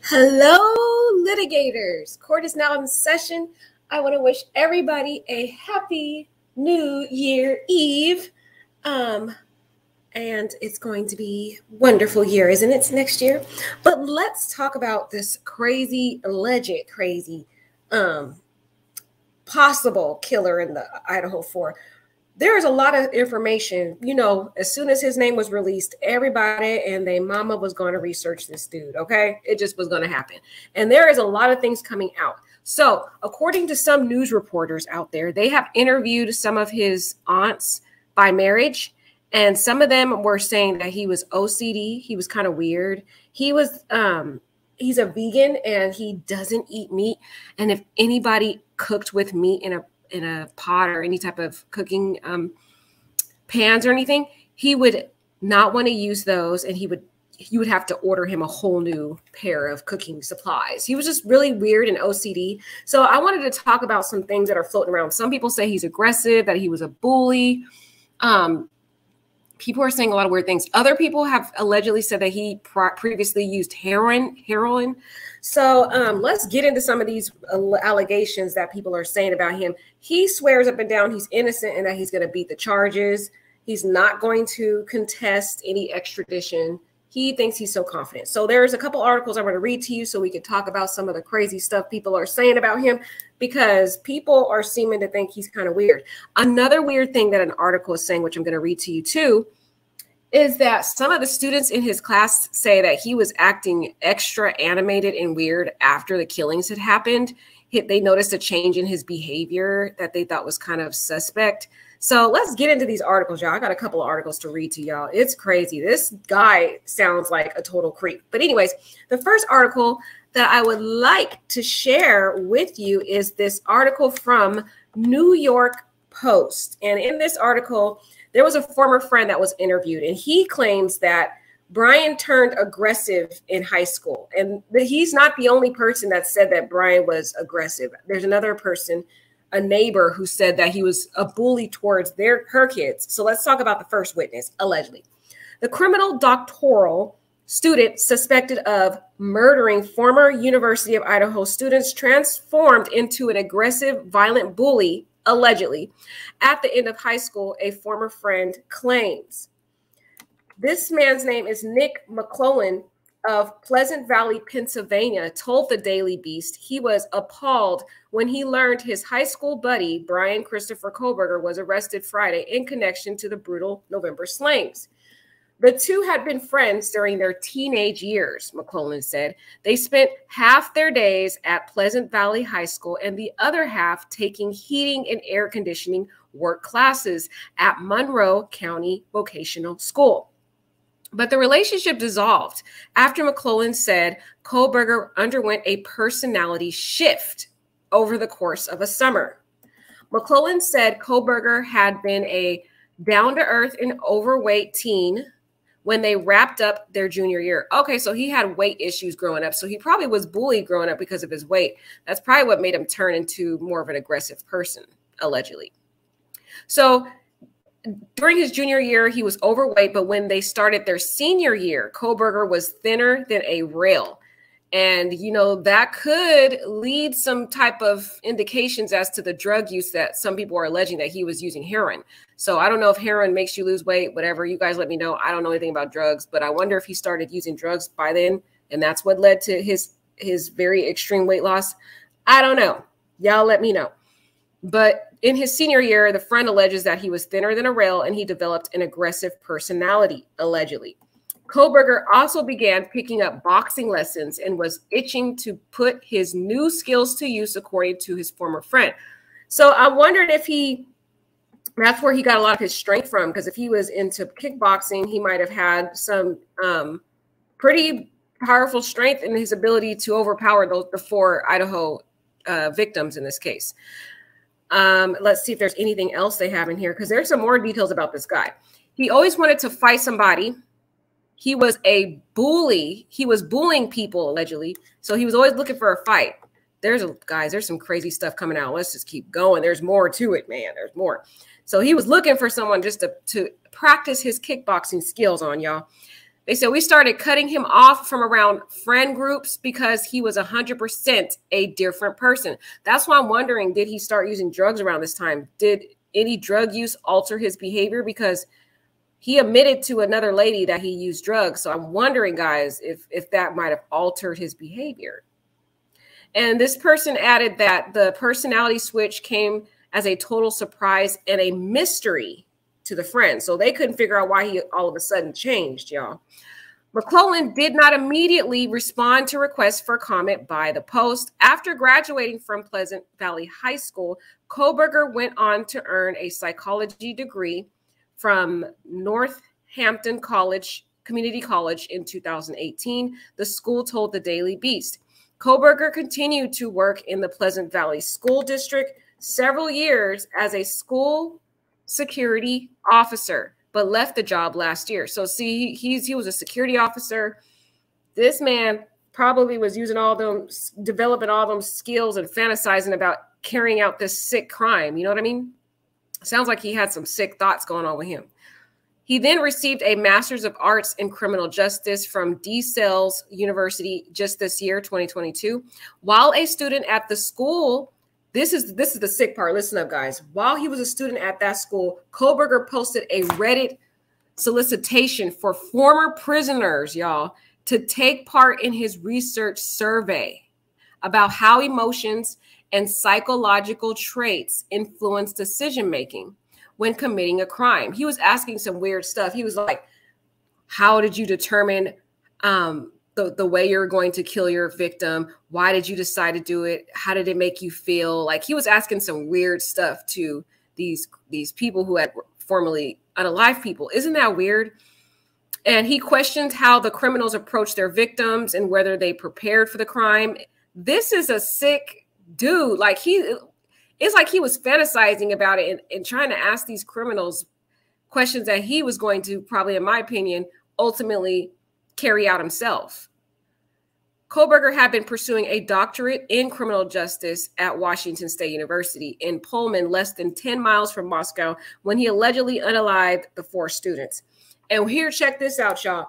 Hello, litigators. Court is now in session. I want to wish everybody a happy New Year Eve. And it's going to be a wonderful year, isn't it, next year? But let's talk about this alleged crazy possible killer in the Idaho 4. There's a lot of information, as soon as his name was released, everybody and their mama was going to research this dude, okay? It just was going to happen. And there is a lot of things coming out. So according to some news reporters out there, they have interviewed some of his aunts by marriage. And some of them were saying that he was OCD. He was kind of weird. He's a vegan and he doesn't eat meat. And if anybody cooked with meat in a pot or any type of cooking pans or anything, he would not want to use those, and you would have to order him a whole new pair of cooking supplies. He was just really weird and OCD. So I wanted to talk about some things that are floating around. Some people say he's aggressive, that he was a bully. People are saying a lot of weird things. Other people have allegedly said that he previously used heroin. So let's get into some of these allegations that people are saying about him. He swears up and down he's innocent and that he's going to beat the charges. He's not going to contest any extradition. He thinks he's so confident. So there's a couple articles I want to read to you so we could talk about some of the crazy stuff people are saying about him, because people are seeming to think he's kind of weird. Another weird thing that an article is saying, which I'm going to read to you too, is that some of the students in his class say that he was acting extra animated and weird after the killings had happened. They noticed a change in his behavior that they thought was kind of suspect. So let's get into these articles, y'all. I got a couple of articles to read to y'all. It's crazy. This guy sounds like a total creep. But anyways, the first article that I would like to share with you is this article from New York Post. And in this article, there was a former friend that was interviewed, and he claims that Bryan turned aggressive in high school. And he's not the only person that said that Bryan was aggressive. There's another person, a neighbor, who said that he was a bully towards her kids. So let's talk about the first witness, allegedly. The criminal doctoral student suspected of murdering former University of Idaho students transformed into an aggressive, violent bully, allegedly, at the end of high school, a former friend claims. This man's name is Nick McClellan of Pleasant Valley, Pennsylvania, told the Daily Beast he was appalled when he learned his high school buddy, Bryan Christopher Kohberger, was arrested Friday in connection to the brutal November slayings. The two had been friends during their teenage years, McClellan said. They spent half their days at Pleasant Valley High School and the other half taking heating and air conditioning work classes at Monroe County Vocational School. But the relationship dissolved after McClellan said Kohberger underwent a personality shift over the course of a summer. McClellan said Kohberger had been a down-to-earth and overweight teen when they wrapped up their junior year. Okay, so he had weight issues growing up. So he probably was bullied growing up because of his weight. That's probably what made him turn into more of an aggressive person, allegedly. So during his junior year, he was overweight, but when they started their senior year, Kohberger was thinner than a rail. And, that could lead some type of indications as to the drug use that some people are alleging that he was using heroin. So I don't know if heroin makes you lose weight, whatever. You guys let me know. I don't know anything about drugs, but I wonder if he started using drugs by then, and that's what led to his very extreme weight loss. I don't know. Y'all let me know. But in his senior year, the friend alleges that he was thinner than a rail and he developed an aggressive personality, allegedly. Kohberger also began picking up boxing lessons and was itching to put his new skills to use, according to his former friend. So I wondered if that's where he got a lot of his strength from, because if he was into kickboxing, he might have had some pretty powerful strength in his ability to overpower the four Idaho victims in this case. Let's see if there's anything else they have in here, because there's some more details about this guy. He always wanted to fight somebody. He was a bully. He was bullying people, allegedly. So he was always looking for a fight. There's some crazy stuff coming out. Let's just keep going. There's more to it, man. There's more. So he was looking for someone just to practice his kickboxing skills on, y'all. They said we started cutting him off from around friend groups because he was 100% a different person. That's why I'm wondering, did he start using drugs around this time? Did any drug use alter his behavior? Because he admitted to another lady that he used drugs. So I'm wondering, guys, if that might have altered his behavior. And this person added that the personality switch came as a total surprise and a mystery to the friends. So they couldn't figure out why he all of a sudden changed, y'all. McClellan did not immediately respond to requests for comment by the Post. After graduating from Pleasant Valley High School, Kohberger went on to earn a psychology degree from Northampton Community College in 2018, the school told the Daily Beast. Kohberger continued to work in the Pleasant Valley School District several years as a school security officer, but left the job last year. So see, he was a security officer. This man probably was using all them, developing all them skills and fantasizing about carrying out this sick crime. You know what I mean? Sounds like he had some sick thoughts going on with him. He then received a Master's of Arts in Criminal Justice from DeSales University just this year, 2022. While a student at the school, this is the sick part. Listen up, guys. While he was a student at that school, Kohberger posted a Reddit solicitation for former prisoners, y'all, to take part in his research survey about how emotions and psychological traits influence decision-making when committing a crime. He was asking some weird stuff. He was like, how did you determine the way you're going to kill your victim? Why did you decide to do it? How did it make you feel? Like, he was asking some weird stuff to these people who had formerly unalived people. Isn't that weird? And he questioned how the criminals approached their victims and whether they prepared for the crime. This is a sick dude. Like, it's like he was fantasizing about it and trying to ask these criminals questions that he was going to probably, in my opinion, ultimately carry out himself. Kohberger had been pursuing a doctorate in criminal justice at Washington State University in Pullman, less than 10 miles from Moscow, when he allegedly unalived the 4 students. And here, check this out, y'all.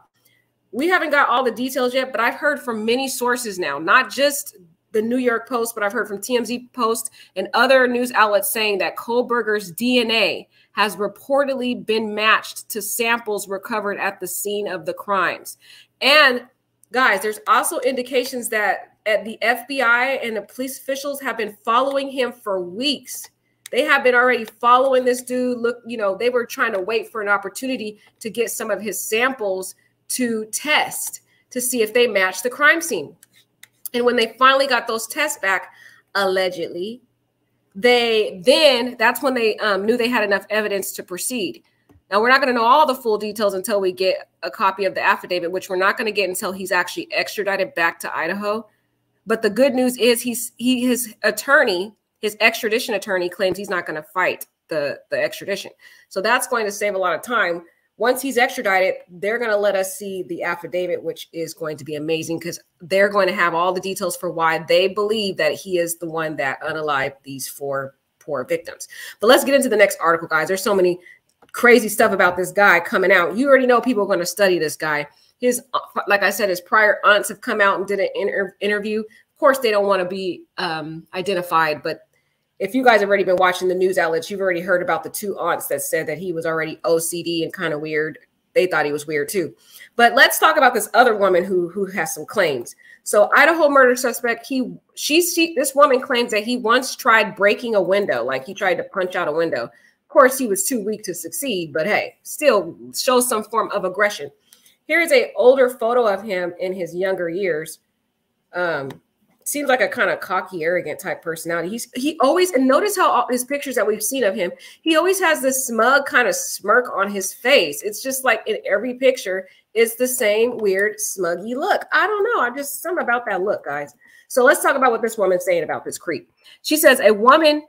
We haven't got all the details yet, but I've heard from many sources now, not just the New York Post, but I've heard from TMZ Post and other news outlets saying that Kohberger's DNA has reportedly been matched to samples recovered at the scene of the crimes. And guys, there's also indications that the FBI and the police officials have been following him for weeks. They have been already following this dude. Look, you know, they were trying to wait for an opportunity to get some of his samples to test to see if they match the crime scene. And when they finally got those tests back, allegedly, that's when they knew they had enough evidence to proceed. Now, we're not going to know all the full details until we get a copy of the affidavit, which we're not going to get until he's actually extradited back to Idaho. But the good news is his extradition attorney claims he's not going to fight the extradition. So that's going to save a lot of time. Once he's extradited, they're going to let us see the affidavit, which is going to be amazing because they're going to have all the details for why they believe that he is the one that unalived these 4 poor victims. But let's get into the next article, guys. There's so many crazy stuff about this guy coming out. You already know people are going to study this guy. Like I said, his prior aunts have come out and did an interview. Of course, they don't want to be identified, but if you guys have already been watching the news outlets, you've already heard about the 2 aunts that said that he was already OCD and kind of weird. They thought he was weird too. But let's talk about this other woman who has some claims. So Idaho murder suspect, this woman claims that he once tried breaking a window, like he tried to punch out a window. Of course, he was too weak to succeed, but hey, still shows some form of aggression. Here is an older photo of him in his younger years. Seems like a kind of cocky, arrogant type personality. He always, and notice how all his pictures that we've seen of him, he always has this smug kind of smirk on his face. It's just like in every picture, it's the same weird smuggy look. I don't know. Something about that look, guys. So let's talk about what this woman's saying about this creep. She says a woman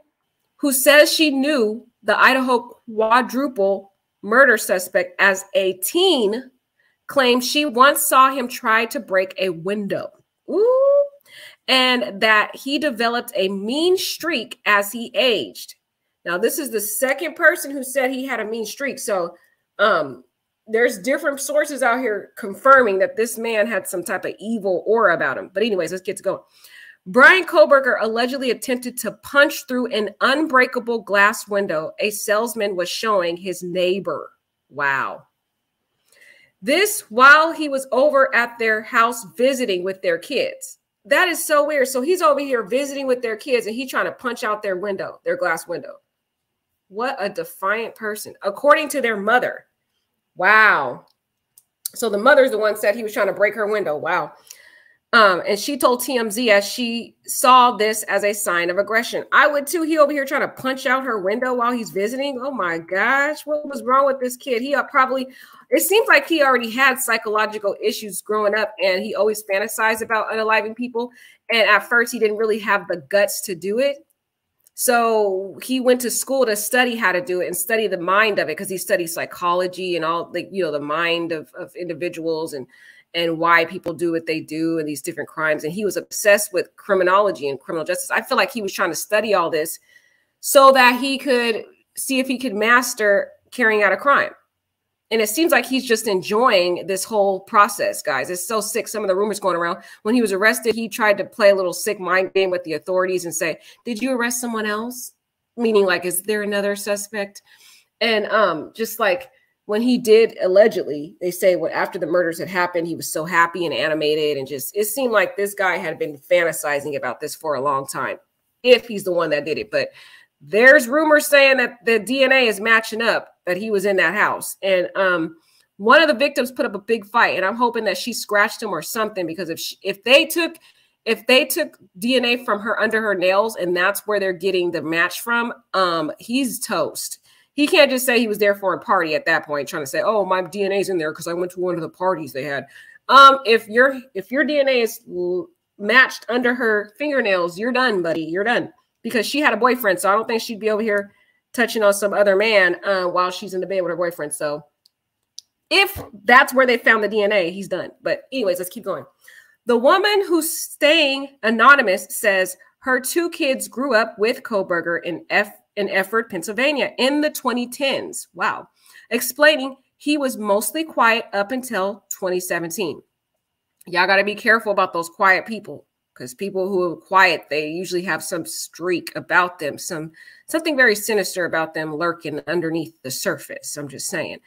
who says she knew the Idaho quadruple murder suspect as a teen claims she once saw him try to break a window. Ooh. And that he developed a mean streak as he aged. Now, this is the second person who said he had a mean streak. So there's different sources out here confirming that this man had some type of evil aura about him. But anyways, let's get to going. Bryan Kohberger allegedly attempted to punch through an unbreakable glass window a salesman was showing his neighbor. Wow. This while he was over at their house visiting with their kids. That is so weird. So he's over here visiting with their kids and he's trying to punch out their window, their glass window. What a defiant person, according to their mother. Wow. So the mother's the one said he was trying to break her window. Wow. And she told TMZ as she saw this as a sign of aggression. I would too. He over here trying to punch out her window while he's visiting. Oh my gosh. What was wrong with this kid? He probably, it seems like he already had psychological issues growing up and he always fantasized about unaliving people. And at first he didn't really have the guts to do it. So he went to school to study how to do it and study the mind of it because he studied psychology and all the, you know, the mind of individuals and why people do what they do and these different crimes. And he was obsessed with criminology and criminal justice. I feel like he was trying to study all this so that he could see if he could master carrying out a crime. And it seems like he's just enjoying this whole process, guys. It's so sick. Some of the rumors going around. When he was arrested, he tried to play a little sick mind game with the authorities and say, did you arrest someone else? Meaning like, is there another suspect? And just like when he did, allegedly, they say when after the murders had happened, he was so happy and animated and just, it seemed like this guy had been fantasizing about this for a long time, if he's the one that did it. But there's rumors saying that the DNA is matching up, that he was in that house. And one of the victims put up a big fight, and I'm hoping that she scratched him or something, because if they took DNA from her under her nails and that's where they're getting the match from, he's toast. He can't just say he was there for a party at that point, trying to say, oh, my DNA's in there because I went to one of the parties they had. If your DNA is matched under her fingernails, you're done, buddy. You're done. Because she had a boyfriend, so I don't think she'd be over here touching on some other man while she's in the bed with her boyfriend. So if that's where they found the DNA, he's done. But anyways, let's keep going. The woman who's staying anonymous says her 2 kids grew up with Kohberger in Efford, Pennsylvania in the 2010s. Wow. Explaining he was mostly quiet up until 2017. Y'all got to be careful about those quiet people. Because people who are quiet, they usually have some streak about them, something very sinister about them lurking underneath the surface. I'm just saying.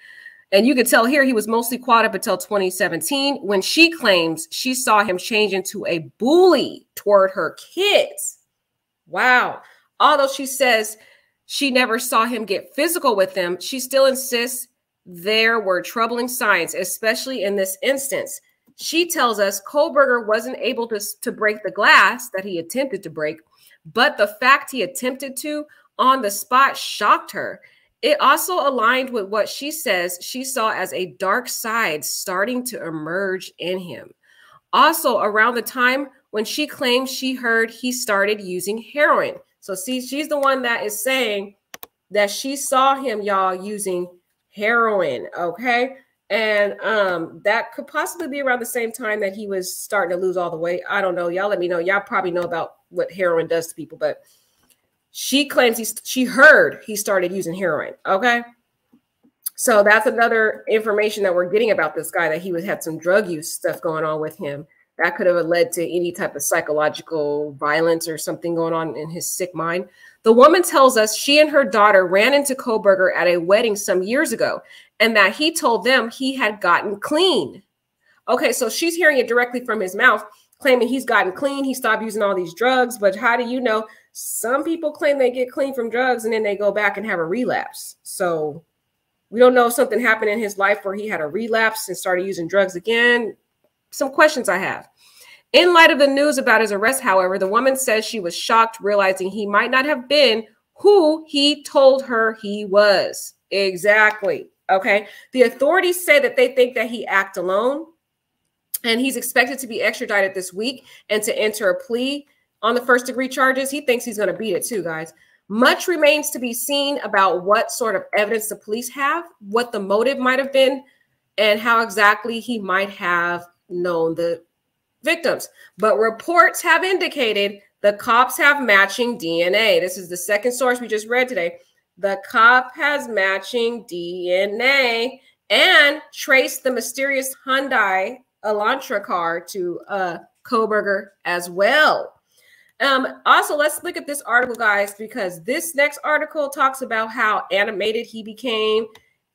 And you can tell here he was mostly quiet up until 2017 when she claims she saw him change into a bully toward her kids. Wow. Although she says she never saw him get physical with them, she still insists there were troubling signs, especially in this instance. She tells us Kohberger wasn't able to break the glass that he attempted to break, but the fact he attempted to on the spot shocked her. It also aligned with what she says she saw as a dark side starting to emerge in him. Also, around the time when she claims she heard he started using heroin. So see, she's the one that is saying that she saw him, y'all, using heroin, okay? And that could possibly be around the same time that he was starting to lose all the weight. I don't know. Y'all let me know. Y'all probably know about what heroin does to people, but she claims she heard he started using heroin. Okay. So that's another information that we're getting about this guy, that he had some drug use stuff going on with him. That could have led to any type of psychological violence or something going on in his sick mind. The woman tells us she and her daughter ran into Kohberger at a wedding some years ago, and that he told them he had gotten clean. Okay, so she's hearing it directly from his mouth, claiming he's gotten clean. He stopped using all these drugs. But how do you know? Some people claim they get clean from drugs and then they go back and have a relapse. So we don't know if something happened in his life where he had a relapse and started using drugs again. Some questions I have. In light of the news about his arrest, however, the woman says she was shocked, realizing he might not have been who he told her he was. Exactly. Okay. The authorities say that they think that he acted alone, and he's expected to be extradited this week and to enter a plea on the first-degree charges. He thinks he's going to beat it too, guys. Much remains to be seen about what sort of evidence the police have, what the motive might have been, and how exactly he might have known the victims. But reports have indicated the cops have matching DNA. This is the second source we just read today. The cop has matching DNA, and traced the mysterious Hyundai Elantra car to Kohberger as well. Also, let's look at this article, guys, because this next article talks about how animated he became.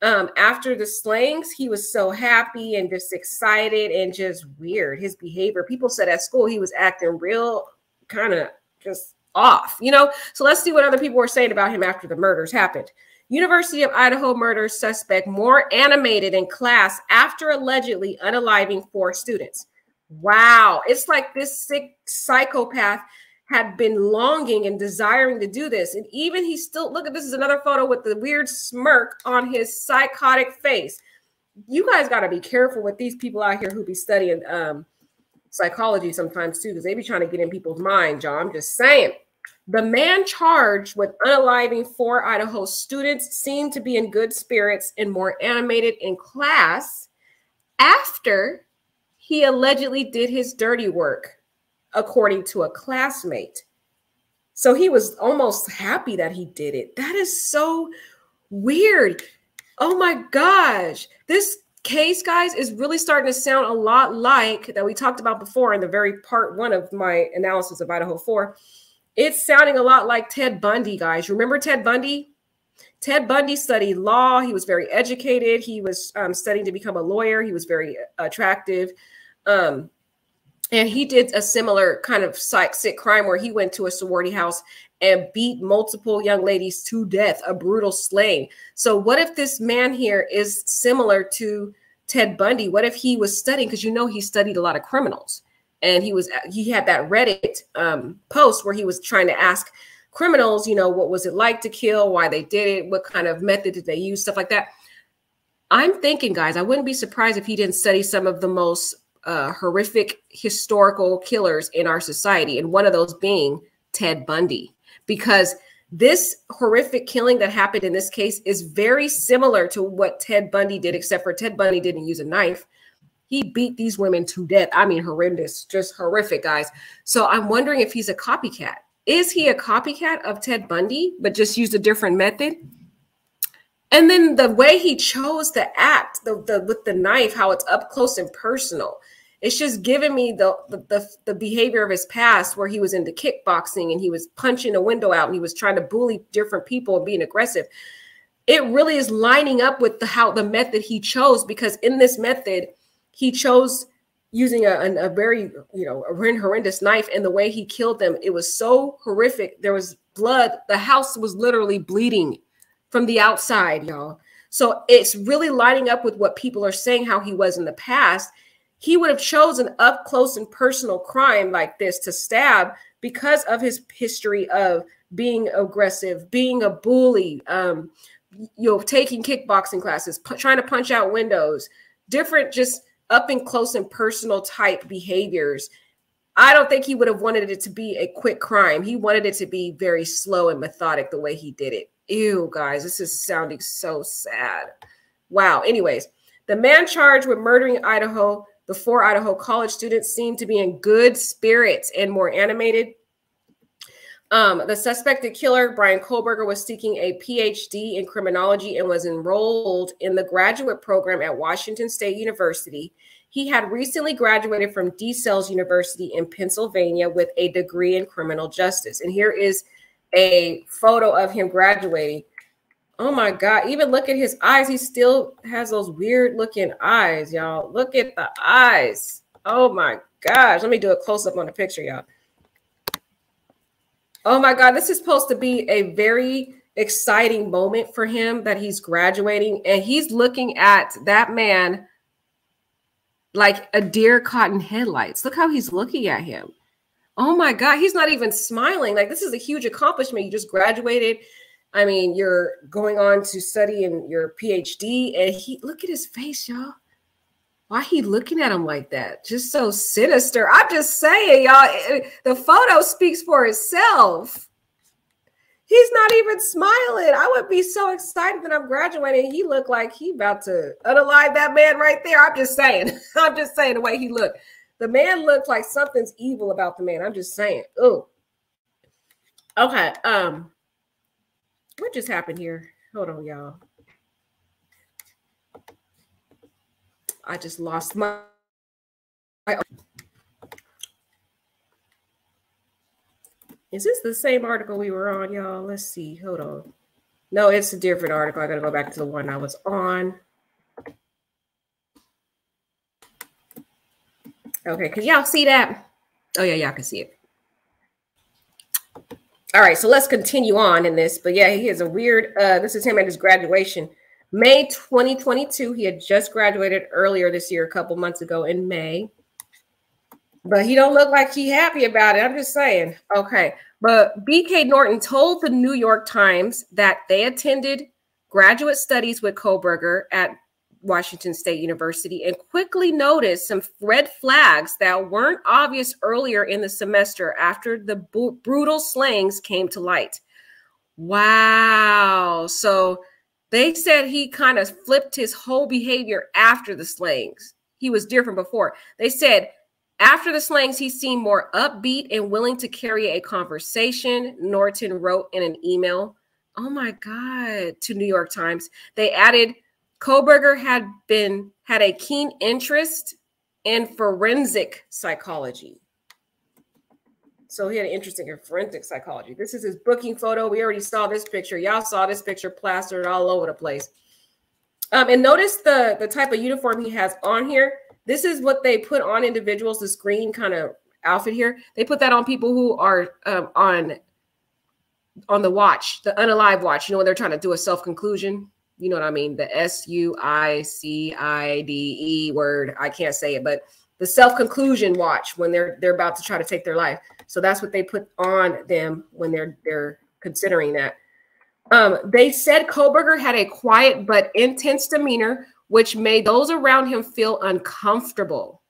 After the slayings, he was so happy and just excited and just weird. His behavior, people said at school he was acting real kind of just off, you know? So let's see what other people were saying about him after the murders happened. University of Idaho murder suspect more animated in class after allegedly unaliving 4 students. Wow. It's like this sick psychopath had been longing and desiring to do this. And even he still, look at this is another photo with the weird smirk on his psychotic face. You guys got to be careful with these people out here who be studying psychology sometimes too, because they be trying to get in people's minds, y'all. I'm just saying. The man charged with unaliving 4 Idaho students seemed to be in good spirits and more animated in class after he allegedly did his dirty work, according to a classmate. So he was almost happy that he did it. That is so weird. Oh my gosh. This case, guys, is really starting to sound a lot like that we talked about before in the very part 1 of my analysis of Idaho 4. It's sounding a lot like Ted Bundy, guys. Remember Ted Bundy? Ted Bundy studied law. He was very educated. He was studying to become a lawyer. He was very attractive. And he did a similar kind of sick crime where he went to a sorority house and beat multiple young ladies to death, a brutal slaying. So what if this man here is similar to Ted Bundy? What if he was studying? Because you know he studied a lot of criminals. And he had that Reddit post where he was trying to ask criminals, you know, what was it like to kill, why they did it, what kind of method did they use, stuff like that. I'm thinking, guys, I wouldn't be surprised if he didn't study some of the most horrific historical killers in our society, and one of those being Ted Bundy, because this horrific killing that happened in this case is very similar to what Ted Bundy did, except for Ted Bundy didn't use a knife. He beat these women to death. I mean, horrendous, just horrific, guys. So I'm wondering if he's a copycat. Is he a copycat of Ted Bundy, but just used a different method? And then the way he chose to act with the knife, how it's up close and personal, it's just giving me the behavior of his past, where he was into kickboxing and he was punching a window out and he was trying to bully different people and being aggressive. It really is lining up with the method he chose, because in this method, he chose using a very, horrendous knife, and the way he killed them, it was so horrific. There was blood. The house was literally bleeding from the outside, y'all. So it's really lining up with what people are saying, how he was in the past. He would have chosen up close and personal crime like this to stab because of his history of being aggressive, being a bully, taking kickboxing classes, trying to punch out windows, different just up and close and personal type behaviors. I don't think he would have wanted it to be a quick crime. He wanted it to be very slow and methodic the way he did it. Ew, guys, this is sounding so sad. Wow. Anyways, the man charged with murdering the 4 Idaho college students seemed to be in good spirits and more animated. The suspected killer, Bryan Kohberger, was seeking a PhD in criminology and was enrolled in the graduate program at Washington State University. He had recently graduated from DeSales University in Pennsylvania with a degree in criminal justice. And here is a photo of him graduating. Oh my God, even look at his eyes. He still has those weird looking eyes, y'all. Look at the eyes. Oh my gosh. Let me do a close up on the picture, y'all. Oh my God, this is supposed to be a very exciting moment for him that he's graduating, and he's looking at that man like a deer caught in headlights. Look how he's looking at him. Oh my God, he's not even smiling. Like, this is a huge accomplishment. You just graduated. I mean, you're going on to study in your PhD, and look at his face, y'all. Why he looking at him like that? Just so sinister. I'm just saying, y'all, the photo speaks for itself. He's not even smiling. I would be so excited that I'm graduating. He looked like he about to unalive that man right there. I'm just saying. I'm just saying the way he looked. The man looked like something's evil about the man. I'm just saying. Oh. Okay. What just happened here? Hold on, y'all. I just lost my. Is this the same article we were on, y'all? Let's see. Hold on. No, it's a different article. I got to go back to the one I was on. Okay, can y'all see that? Oh, yeah, y'all can see it. All right, so let's continue on in this. But yeah, he is a weird, this is him at his graduation. May 2022, he had just graduated earlier this year, a couple months ago in May. But he don't look like he happy about it. I'm just saying. Okay, but BK Norton told the New York Times that they attended graduate studies with Kohberger at Washington State University and quickly noticed some red flags that weren't obvious earlier in the semester after the brutal slayings came to light. Wow. So they said he kind of flipped his whole behavior after the slayings. He was different before. They said after the slayings, he seemed more upbeat and willing to carry a conversation, Norton wrote in an email. Oh my God, to New York Times. They added, Kohberger had a keen interest in forensic psychology. So he had an interest in forensic psychology. This is his booking photo. We already saw this picture. Y'all saw this picture plastered all over the place. And notice the type of uniform he has on here. This is what they put on individuals, this green kind of outfit here. They put that on people who are on the watch, the unalive watch. You know, when they're trying to do a self-conclusion. You know what I mean? The SUICIDE word. I can't say it, but the self-conclusion watch when they're about to try to take their life. So that's what they put on them when they're considering that. They said Kohberger had a quiet but intense demeanor, which made those around him feel uncomfortable.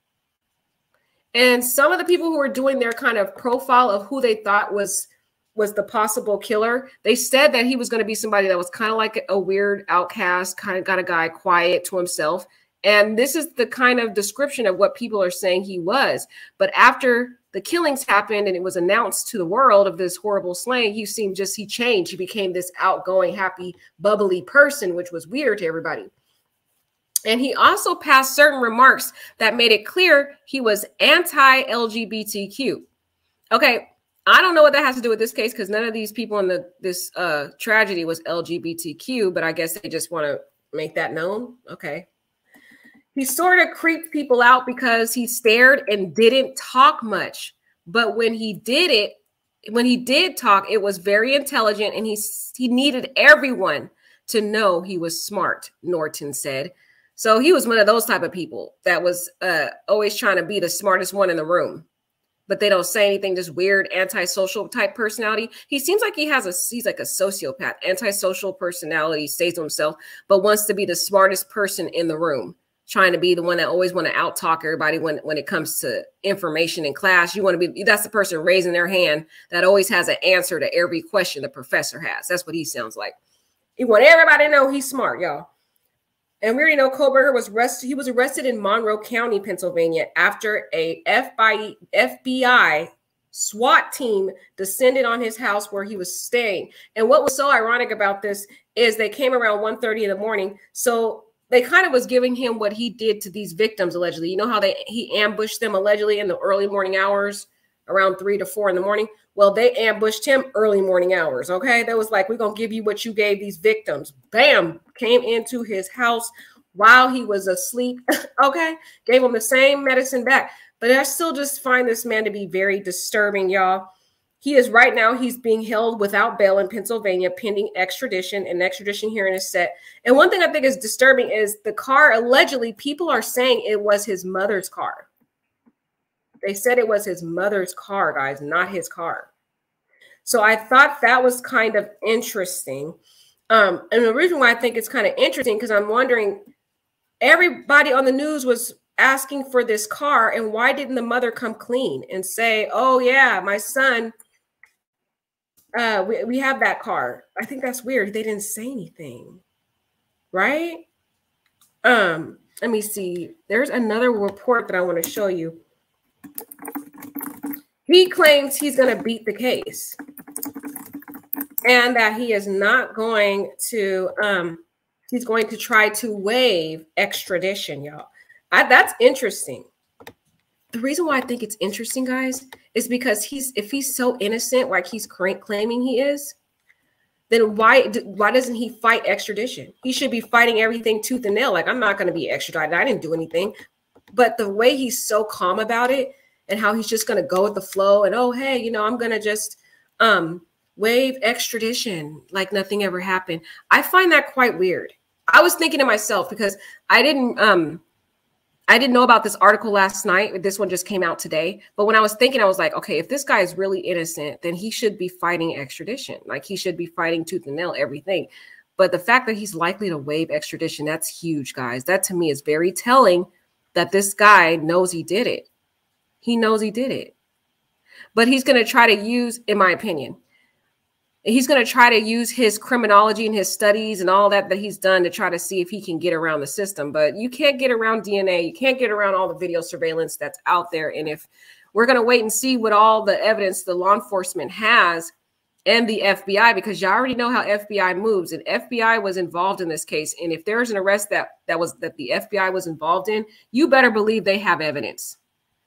And some of the people who were doing their kind of profile of who they thought was the possible killer, they said that he was going to be somebody that was kind of like a weird outcast, kind of got a guy quiet to himself. And this is the kind of description of what people are saying he was. But after the killings happened and it was announced to the world of this horrible slaying, he changed. He became this outgoing, happy, bubbly person, which was weird to everybody. And he also passed certain remarks that made it clear he was anti-LGBTQ. Okay. I don't know what that has to do with this case because none of these people in this tragedy was LGBTQ, but I guess they just want to make that known. Okay. He sort of creeped people out because he stared and didn't talk much. But when he did talk, it was very intelligent and he needed everyone to know he was smart, Norton said. So he was one of those type of people that was always trying to be the smartest one in the room. But they don't say anything, just weird antisocial type personality. He seems like he's like a sociopath, antisocial personality, stays to himself, but wants to be the smartest person in the room, trying to be the one that always want to out-talk everybody when it comes to information in class. You want to be, that's the person raising their hand that always has an answer to every question the professor has. That's what he sounds like. He want everybody to know he's smart, y'all. And we already know Kohberger was arrested. He was arrested in Monroe County, Pennsylvania, after a FBI SWAT team descended on his house where he was staying. And what was so ironic about this is they came around 1:30 in the morning. So they kind of was giving him what he did to these victims, allegedly. You know how he ambushed them allegedly in the early morning hours, around 3 to 4 in the morning? Well, they ambushed him early morning hours, okay? That was like, we're going to give you what you gave these victims. Bam, came into his house while he was asleep, okay? Gave him the same medicine back. But I still just find this man to be very disturbing, y'all. He is right now, he's being held without bail in Pennsylvania pending extradition, and extradition hearing is set. And one thing I think is disturbing is the car, allegedly, people are saying it was his mother's car. They said it was his mother's car, guys, not his car. So I thought that was kind of interesting. And the reason why I think it's kind of interesting, because I'm wondering, everybody on the news was asking for this car, and why didn't the mother come clean and say, oh, yeah, my son, we have that car? I think that's weird. They didn't say anything, right? Let me see. There's another report that I want to show you. He claims he's going to beat the case and that he is not going to, he's going to try to waive extradition, y'all. That's interesting. The reason why I think it's interesting, guys, is because if he's so innocent, like he's claiming he is, then why doesn't he fight extradition? He should be fighting everything tooth and nail. Like, I'm not going to be extradited. I didn't do anything. But the way he's so calm about it and how he's just going to go with the flow and, oh, hey, you know, I'm going to just waive extradition like nothing ever happened. I find that quite weird. I was thinking to myself, because I didn't know about this article last night. This one just came out today. But when I was thinking, I was like, okay, if this guy is really innocent, then he should be fighting extradition. Like, he should be fighting tooth and nail, everything. But the fact that he's likely to waive extradition, that's huge, guys. That to me is very telling that this guy knows he did it. He knows he did it. But he's going to try to use, in my opinion, he's going to try to use his criminology and his studies and all that he's done to try to see if he can get around the system. But you can't get around DNA. You can't get around all the video surveillance that's out there. And if we're going to wait and see what all the evidence the law enforcement has and the FBI, because you already know how FBI moves, and FBI was involved in this case. And if there's an arrest that the FBI was involved in, you better believe they have evidence,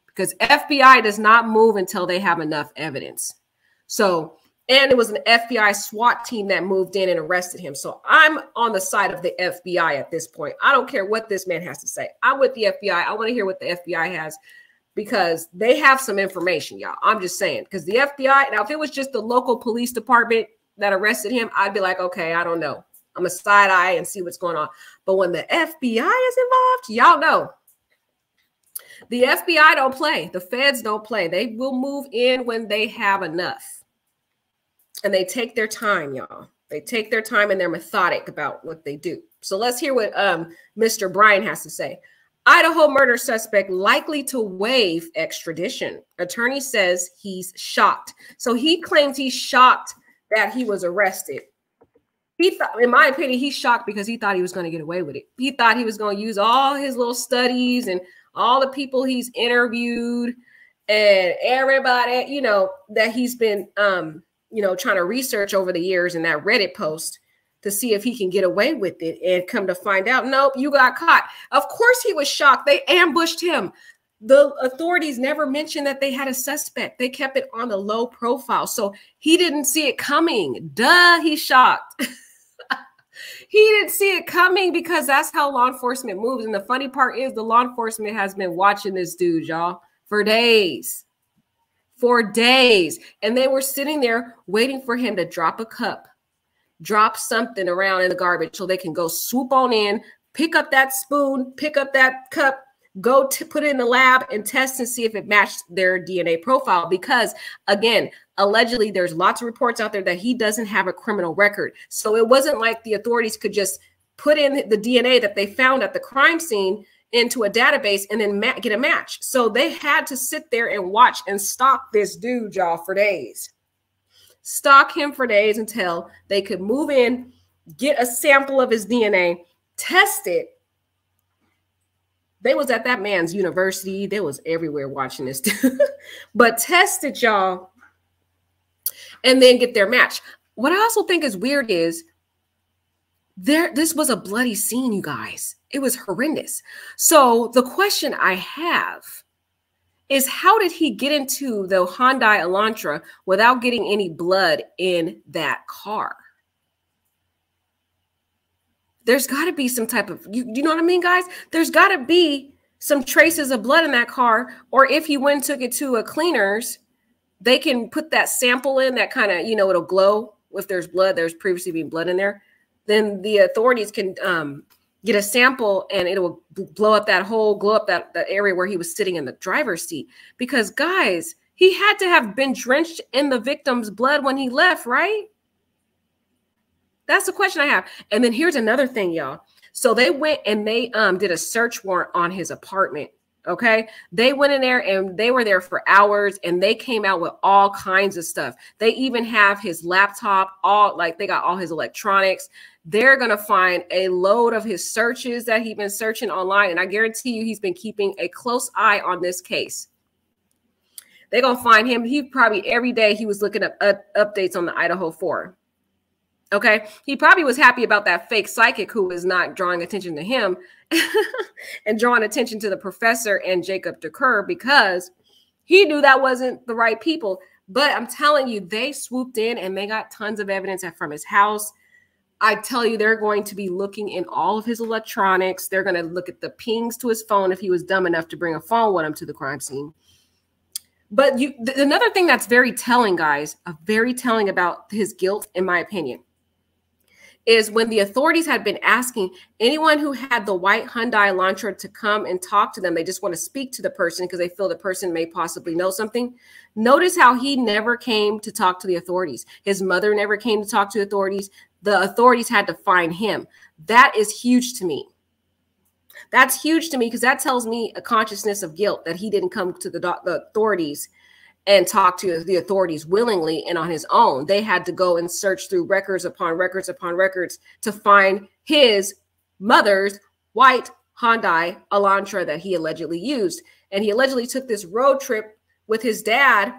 because FBI does not move until they have enough evidence. So, and it was an FBI SWAT team that moved in and arrested him. So I'm on the side of the FBI at this point. I don't care what this man has to say. I'm with the FBI. I want to hear what the FBI has, because they have some information, y'all. I'm just saying, because the FBI, now if it was just the local police department that arrested him, I'd be like, okay, I don't know. I'm a side eye and see what's going on. But when the FBI is involved, y'all know. The FBI don't play. The feds don't play. They will move in when they have enough. And they take their time, y'all. They take their time and they're methodic about what they do. So let's hear what Mr. Bryan has to say. Idaho murder suspect likely to waive extradition. Attorney says he's shocked. So he claims he's shocked that he was arrested. He thought, in my opinion, he's shocked because he thought he was going to get away with it. He thought he was going to use all his little studies and all the people he's interviewed and everybody, you know, that he's been you know, trying to research over the years in that Reddit post to see if he can get away with it, and come to find out, nope, you got caught. Of course he was shocked. They ambushed him. The authorities never mentioned that they had a suspect. They kept it on the low profile. So he didn't see it coming. Duh, he's shocked. He didn't see it coming, because that's how law enforcement moves. And the funny part is the law enforcement has been watching this dude, y'all, for days. For days. And they were sitting there waiting for him to drop a cup, drop something around in the garbage so they can go swoop on in, pick up that spoon, pick up that cup, go to put it in the lab and test and see if it matched their DNA profile. Because again, allegedly there's lots of reports out there that he doesn't have a criminal record. So it wasn't like the authorities could just put in the DNA that they found at the crime scene into a database and then get a match. So they had to sit there and watch and stalk this dude, y'all, for days. Stalk him for days until they could move in, get a sample of his DNA, test it. They was at that man's university. They was everywhere watching this dude. But test it, y'all, and then get their match. What I also think is weird is this was a bloody scene, you guys. It was horrendous. So the question I have is, how did he get into the Hyundai Elantra without getting any blood in that car? There's got to be some type of, you know what I mean, guys? There's got to be some traces of blood in that car. Or if he went and took it to a cleaners, they can put that sample in that kind of, you know, it'll glow if there's blood, there's previously been blood in there. Then the authorities can get a sample and it will blow up that area where he was sitting in the driver's seat. Because guys, he had to have been drenched in the victim's blood when he left, right? That's the question I have. And then here's another thing, y'all. So they went and they did a search warrant on his apartment. Okay. They went in there and they were there for hours and they came out with all kinds of stuff. They even have his laptop, they got all his electronics. They're going to find a load of his searches that he's been searching online. And I guarantee you, he's been keeping a close eye on this case. They're going to find him. He probably every day he was looking up updates on the Idaho 4. Okay. He probably was happy about that fake psychic who was not drawing attention to him and drawing attention to the professor and Jacob DeCur, because he knew that wasn't the right people. But I'm telling you, they swooped in and they got tons of evidence from his house. I tell you, they're going to be looking in all of his electronics. They're going to look at the pings to his phone if he was dumb enough to bring a phone with him to the crime scene. But another thing that's very telling, guys, very telling about his guilt, in my opinion, is when the authorities had been asking anyone who had the white Hyundai Elantra to come and talk to them. They just want to speak to the person because they feel the person may possibly know something. Notice how he never came to talk to the authorities. His mother never came to talk to the authorities. The authorities had to find him. That is huge to me. That's huge to me because that tells me a consciousness of guilt that he didn't come to the authorities and talk to the authorities willingly and on his own. They had to go and search through records upon records upon records to find his mother's white Hyundai Elantra that he allegedly used. And he allegedly took this road trip with his dad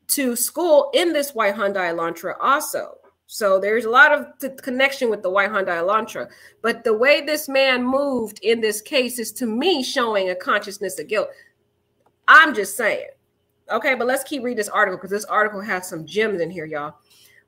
to school in this white Hyundai Elantra also. So there's a lot of connection with the white Hyundai Elantra. But the way this man moved in this case is, to me, showing a consciousness of guilt. I'm just saying. Okay, but let's keep reading this article because this article has some gems in here, y'all.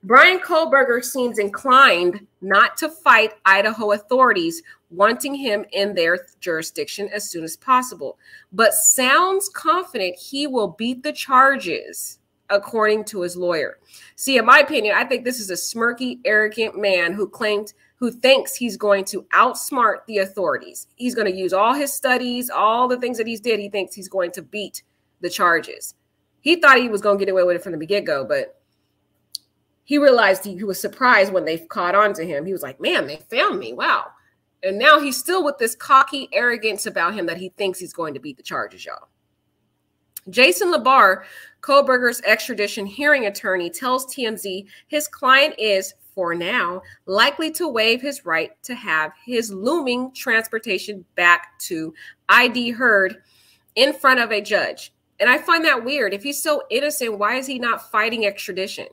Bryan Kohberger seems inclined not to fight Idaho authorities wanting him in their jurisdiction as soon as possible, but sounds confident he will beat the charges, according to his lawyer. See, in my opinion, I think this is a smirky, arrogant man who thinks he's going to outsmart the authorities. He's going to use all his studies, all the things that he's did. He thinks he's going to beat the charges. He thought he was going to get away with it from the get-go, but he realized he was surprised when they caught on to him. He was like, man, they found me. Wow. And now he's still with this cocky arrogance about him that he thinks he's going to beat the charges, y'all. Jason Labar, Kohberger's extradition hearing attorney, tells TMZ his client is, for now, likely to waive his right to have his looming transportation back to ID heard in front of a judge. And I find that weird. If he's so innocent, why is he not fighting extradition?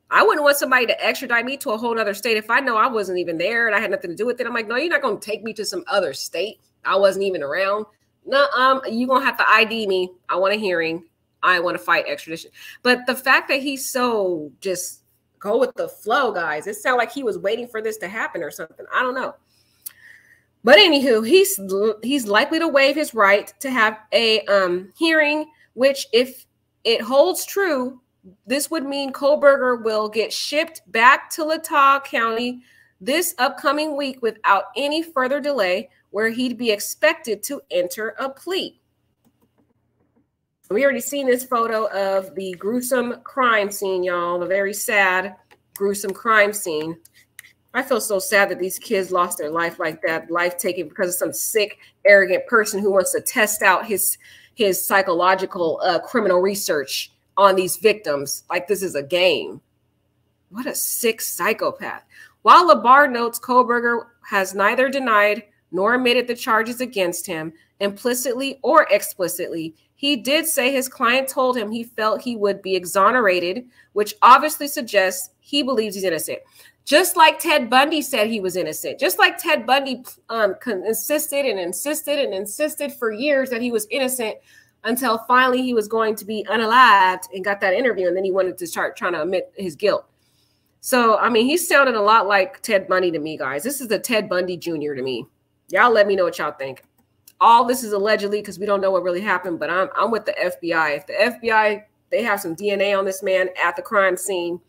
I wouldn't want somebody to extradite me to a whole other state if I know I wasn't even there and I had nothing to do with it. I'm like, no, you're not going to take me to some other state. I wasn't even around. No, you're going to have to ID me. I want a hearing. I want to fight extradition. But the fact that he's so just go with the flow, guys, it sounds like he was waiting for this to happen or something. I don't know. But anywho, he's likely to waive his right to have a hearing, which, if it holds true, this would mean Kohberger will get shipped back to Latah County this upcoming week without any further delay, where he'd be expected to enter a plea. We already seen this photo of the gruesome crime scene, y'all, the very sad, gruesome crime scene. I feel so sad that these kids lost their life like that, life taken because of some sick, arrogant person who wants to test out his psychological criminal research on these victims like this is a game. What a sick psychopath. While Labar notes Kohberger has neither denied nor admitted the charges against him, implicitly or explicitly, he did say his client told him he felt he would be exonerated, which obviously suggests he believes he's innocent. Just like Ted Bundy said he was innocent. Just like Ted Bundy insisted and insisted and insisted for years that he was innocent until finally he was going to be unalived and got that interview, and then he wanted to start trying to admit his guilt. So, I mean, he sounded a lot like Ted Bundy to me, guys. This is the Ted Bundy Jr. to me. Y'all let me know what y'all think. All this is allegedly because we don't know what really happened, but I'm with the FBI. If the FBI, they have some DNA on this man at the crime scene,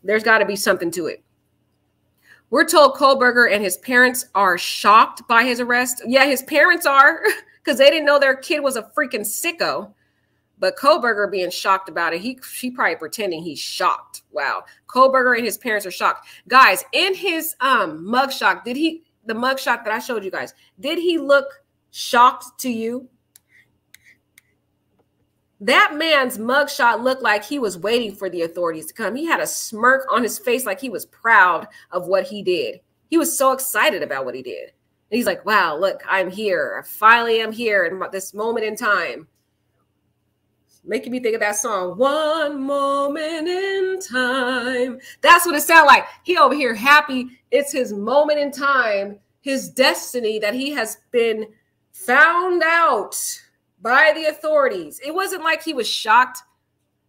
there's got to be something to it. We're told Kohberger and his parents are shocked by his arrest. Yeah, his parents are, because they didn't know their kid was a freaking sicko. But Kohberger being shocked about it, she probably pretending he's shocked. Wow. Kohberger and his parents are shocked. Guys, in his mugshot, the mugshot that I showed you guys, did he look shocked to you? That man's mugshot looked like he was waiting for the authorities to come. He had a smirk on his face like he was proud of what he did. He was so excited about what he did. And he's like, wow, look, I'm here. I finally am here in this moment in time. Making me think of that song, One Moment in Time. That's what it sounds like. He over here happy. It's his moment in time, his destiny that he has been found out by the authorities. It wasn't like he was shocked.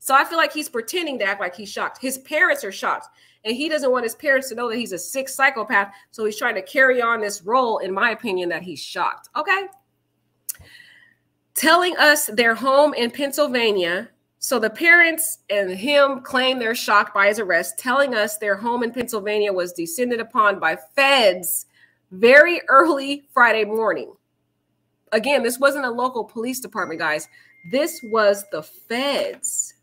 So I feel like he's pretending to act like he's shocked. His parents are shocked. And he doesn't want his parents to know that he's a sick psychopath. So he's trying to carry on this role, in my opinion, that he's shocked. Okay. Telling us their home in Pennsylvania. So the parents and him claim they're shocked by his arrest, telling us their home in Pennsylvania was descended upon by feds very early Friday morning. Again, this wasn't a local police department, guys. This was the feds.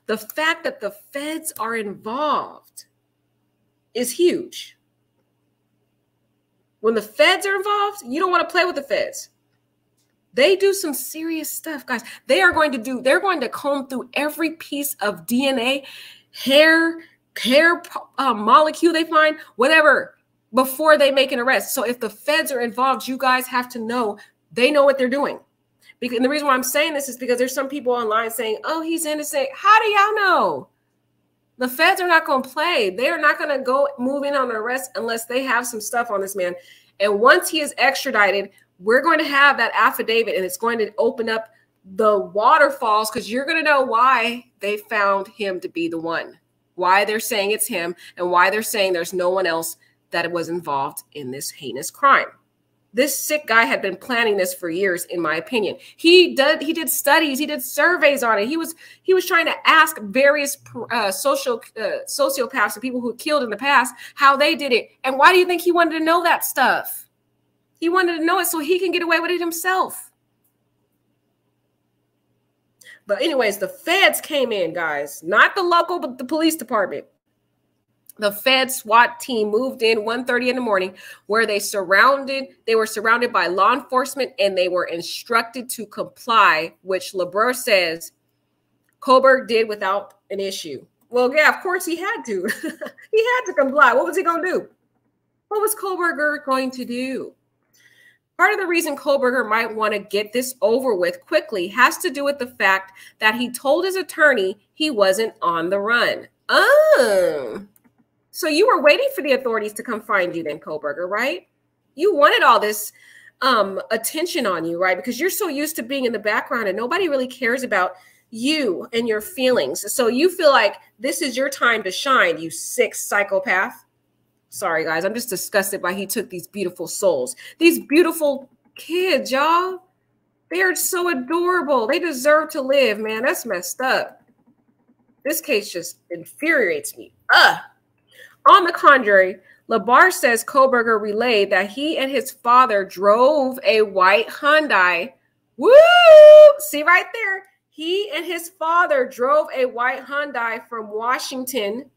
The fact that the feds are involved is huge. When the feds are involved, you don't want to play with the feds. They do some serious stuff, guys. They're going to comb through every piece of DNA, hair molecule they find, whatever, before they make an arrest. So if the feds are involved, you guys have to know they know what they're doing. And the reason why I'm saying this is because there's some people online saying, oh, he's innocent. How do y'all know? The feds are not going to play. They're not going to go move in on an arrest unless they have some stuff on this man. And once he is extradited, we're going to have that affidavit, and it's going to open up the waterfalls, because you're going to know why they found him to be the one, why they're saying it's him, and why they're saying there's no one else that was involved in this heinous crime. This sick guy had been planning this for years, in my opinion. He did studies, he did surveys on it. He was trying to ask various sociopaths and people who killed in the past how they did it. And why do you think he wanted to know that stuff? He wanted to know it so he can get away with it himself. But anyways, the feds came in, guys, not the local, but the police department. The Fed SWAT team moved in 1:30 in the morning, where they were surrounded by law enforcement, and they were instructed to comply, which LeBreur says Kohberger did without an issue. Well, yeah, of course he had to. He had to comply. What was he going to do? What was Kohberger going to do? Part of the reason Kohberger might want to get this over with quickly has to do with the fact that he told his attorney he wasn't on the run. Oh. So you were waiting for the authorities to come find you then, Kohberger, right? You wanted all this attention on you, right? Because you're so used to being in the background and nobody really cares about you and your feelings. So you feel like this is your time to shine, you sick psychopath. Sorry, guys. I'm just disgusted by he took these beautiful souls. These beautiful kids, y'all. They are so adorable. They deserve to live, man. That's messed up. This case just infuriates me. On the contrary, LeBreur says Kohberger relayed that he and his father drove a white Hyundai. Woo! See right there? He and his father drove a white Hyundai from Washington,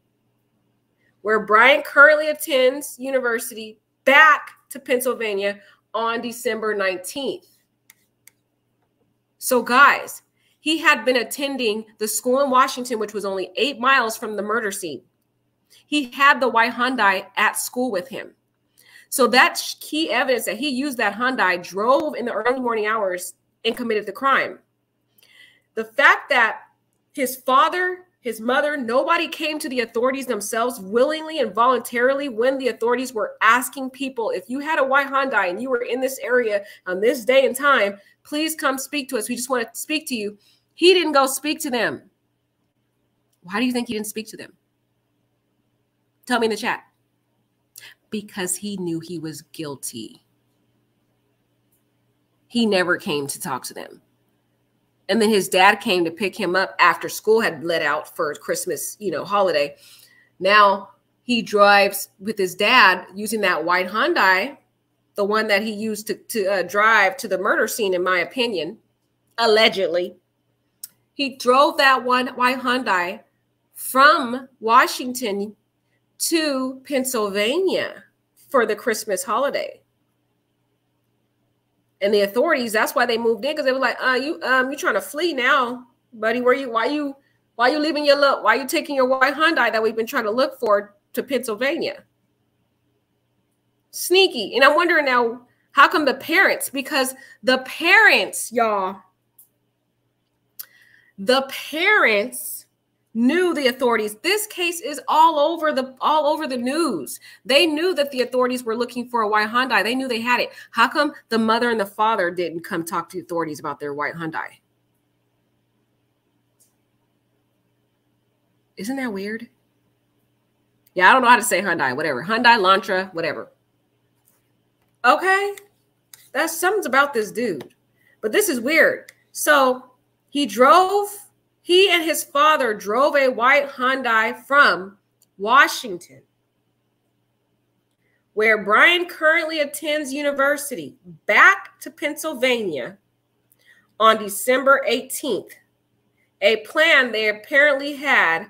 where Bryan currently attends university, back to Pennsylvania on December 19th. So, guys, he had been attending the school in Washington, which was only 8 miles from the murder scene. He had the white Hyundai at school with him. So that's key evidence that he used that Hyundai, drove in the early morning hours, and committed the crime. The fact that his father, his mother, nobody came to the authorities themselves willingly and voluntarily when the authorities were asking people, if you had a white Hyundai and you were in this area on this day and time, please come speak to us. We just want to speak to you. He didn't go speak to them. Why do you think he didn't speak to them? Tell me in the chat. Because he knew he was guilty. He never came to talk to them. And then his dad came to pick him up after school had let out for Christmas, holiday. Now he drives with his dad using that white Hyundai, the one that he used to drive to the murder scene, in my opinion, allegedly. He drove that one white Hyundai from Washington to Pennsylvania for the Christmas holiday. And the authorities, that's why they moved in, because they were like, you trying to flee now, buddy. Why you leaving why you taking your white Hyundai that we've been trying to look for to Pennsylvania? Sneaky. And I'm wondering now, how come the parents? Because the parents, y'all, The parents knew the authorities. This case is all over the news. They knew that the authorities were looking for a white Hyundai. They knew they had it. How come the mother and the father didn't come talk to the authorities about their white Hyundai? Isn't that weird? Yeah, I don't know how to say Hyundai, whatever. Hyundai, Elantra, whatever. Okay. That's something's about this dude. But this is weird. So he and his father drove a white Hyundai from Washington, where Bryan currently attends university, back to Pennsylvania on December 18th. A plan they apparently had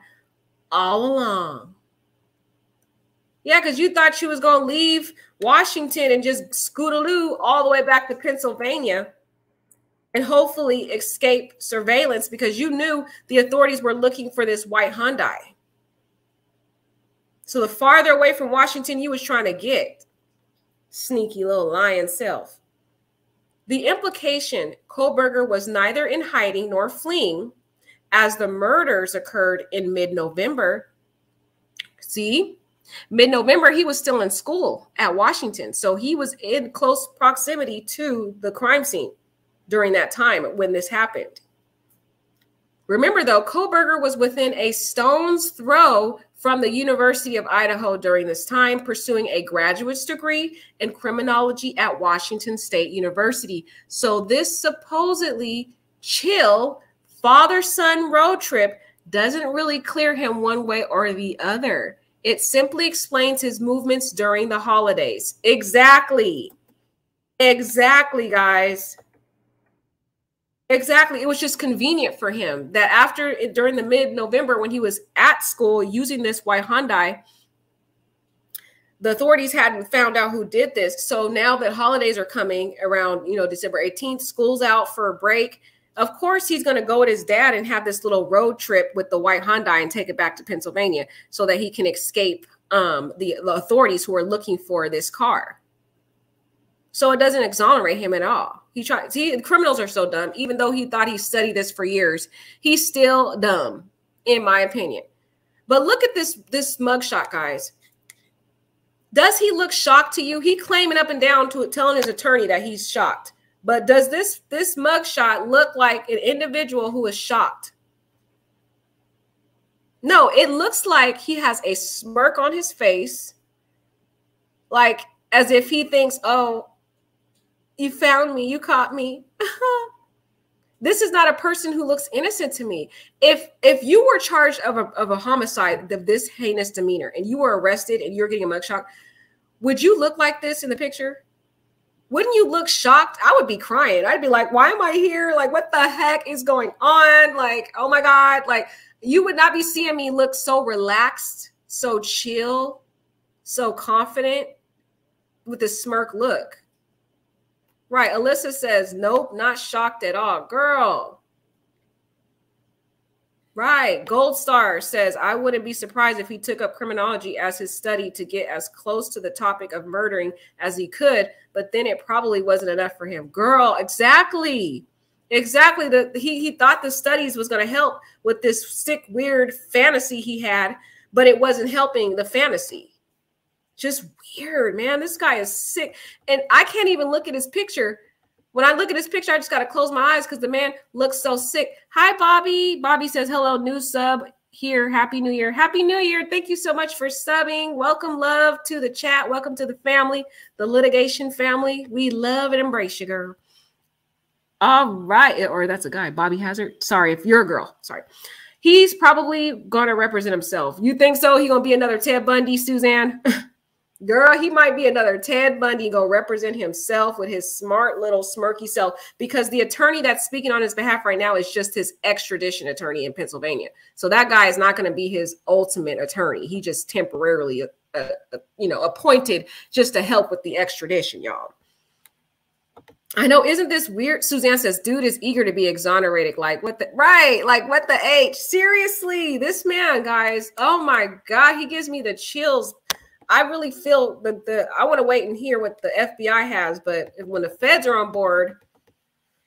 all along. Yeah, because you thought she was going to leave Washington and just scootaloo all the way back to Pennsylvania and hopefully escape surveillance, because you knew the authorities were looking for this white Hyundai. So the farther away from Washington you was trying to get. Sneaky little lion self. The implication, Kohberger was neither in hiding nor fleeing, as the murders occurred in mid-November. See? Mid-November, he was still in school at Washington. So he was in close proximity to the crime scene during that time when this happened. Remember, though, Kohberger was within a stone's throw from the University of Idaho during this time, pursuing a graduate's degree in criminology at Washington State University. So this supposedly chill father-son road trip doesn't really clear him one way or the other. It simply explains his movements during the holidays. Exactly. Exactly, guys. Exactly. It was just convenient for him that during the mid-November, when he was at school using this white Hyundai, the authorities hadn't found out who did this. So now that holidays are coming around, December 18th, school's out for a break. Of course, he's going to go with his dad and have this little road trip with the white Hyundai and take it back to Pennsylvania so that he can escape the authorities who are looking for this car. So it doesn't exonerate him at all. Criminals are so dumb. Even though he thought he studied this for years, he's still dumb, in my opinion. But look at this mugshot, guys. Does he look shocked to you? He claiming up and down telling his attorney that he's shocked. But does this mugshot look like an individual who is shocked? No, it looks like he has a smirk on his face, like as if he thinks, oh, you found me, you caught me. This is not a person who looks innocent to me. If you were charged of a homicide of this heinous demeanor and you were arrested and you're getting a mugshot, would you look like this in the picture? Wouldn't you look shocked? I would be crying. I'd be like, why am I here? Like, what the heck is going on? Like, oh my God. Like, you would not be seeing me look so relaxed, so chill, so confident with a smirk look. Right. Alyssa says, nope, not shocked at all. Girl. Right. Gold Star says, I wouldn't be surprised if he took up criminology as his study to get as close to the topic of murdering as he could, but then it probably wasn't enough for him. Girl, exactly. Exactly. He thought the studies was going to help with this sick, weird fantasy he had, but it wasn't helping the fantasy. Just weird, man. This guy is sick. And I can't even look at his picture. When I look at his picture, I just got to close my eyes because the man looks so sick. Hi, Bobby. Bobby says, hello, new sub here. Happy New Year. Happy New Year. Thank you so much for subbing. Welcome, love, to the chat. Welcome to the family, the litigation family. We love and embrace you, girl. All right. Or that's a guy, Bobby Hazard. Sorry, if you're a girl. Sorry. He's probably going to represent himself. You think so? He's going to be another Ted Bundy, Suzanne? Girl, he might be another Ted Bundy, go represent himself with his smart little smirky self, because the attorney that's speaking on his behalf right now is just his extradition attorney in Pennsylvania. So that guy is not going to be his ultimate attorney. He just temporarily, appointed just to help with the extradition, y'all. I know, isn't this weird? Suzanne says, dude is eager to be exonerated. Like, what the, right? Like, what the H? Seriously, this man, guys, oh my God, he gives me the chills. I really feel that I want to wait and hear what the FBI has, but when the feds are on board,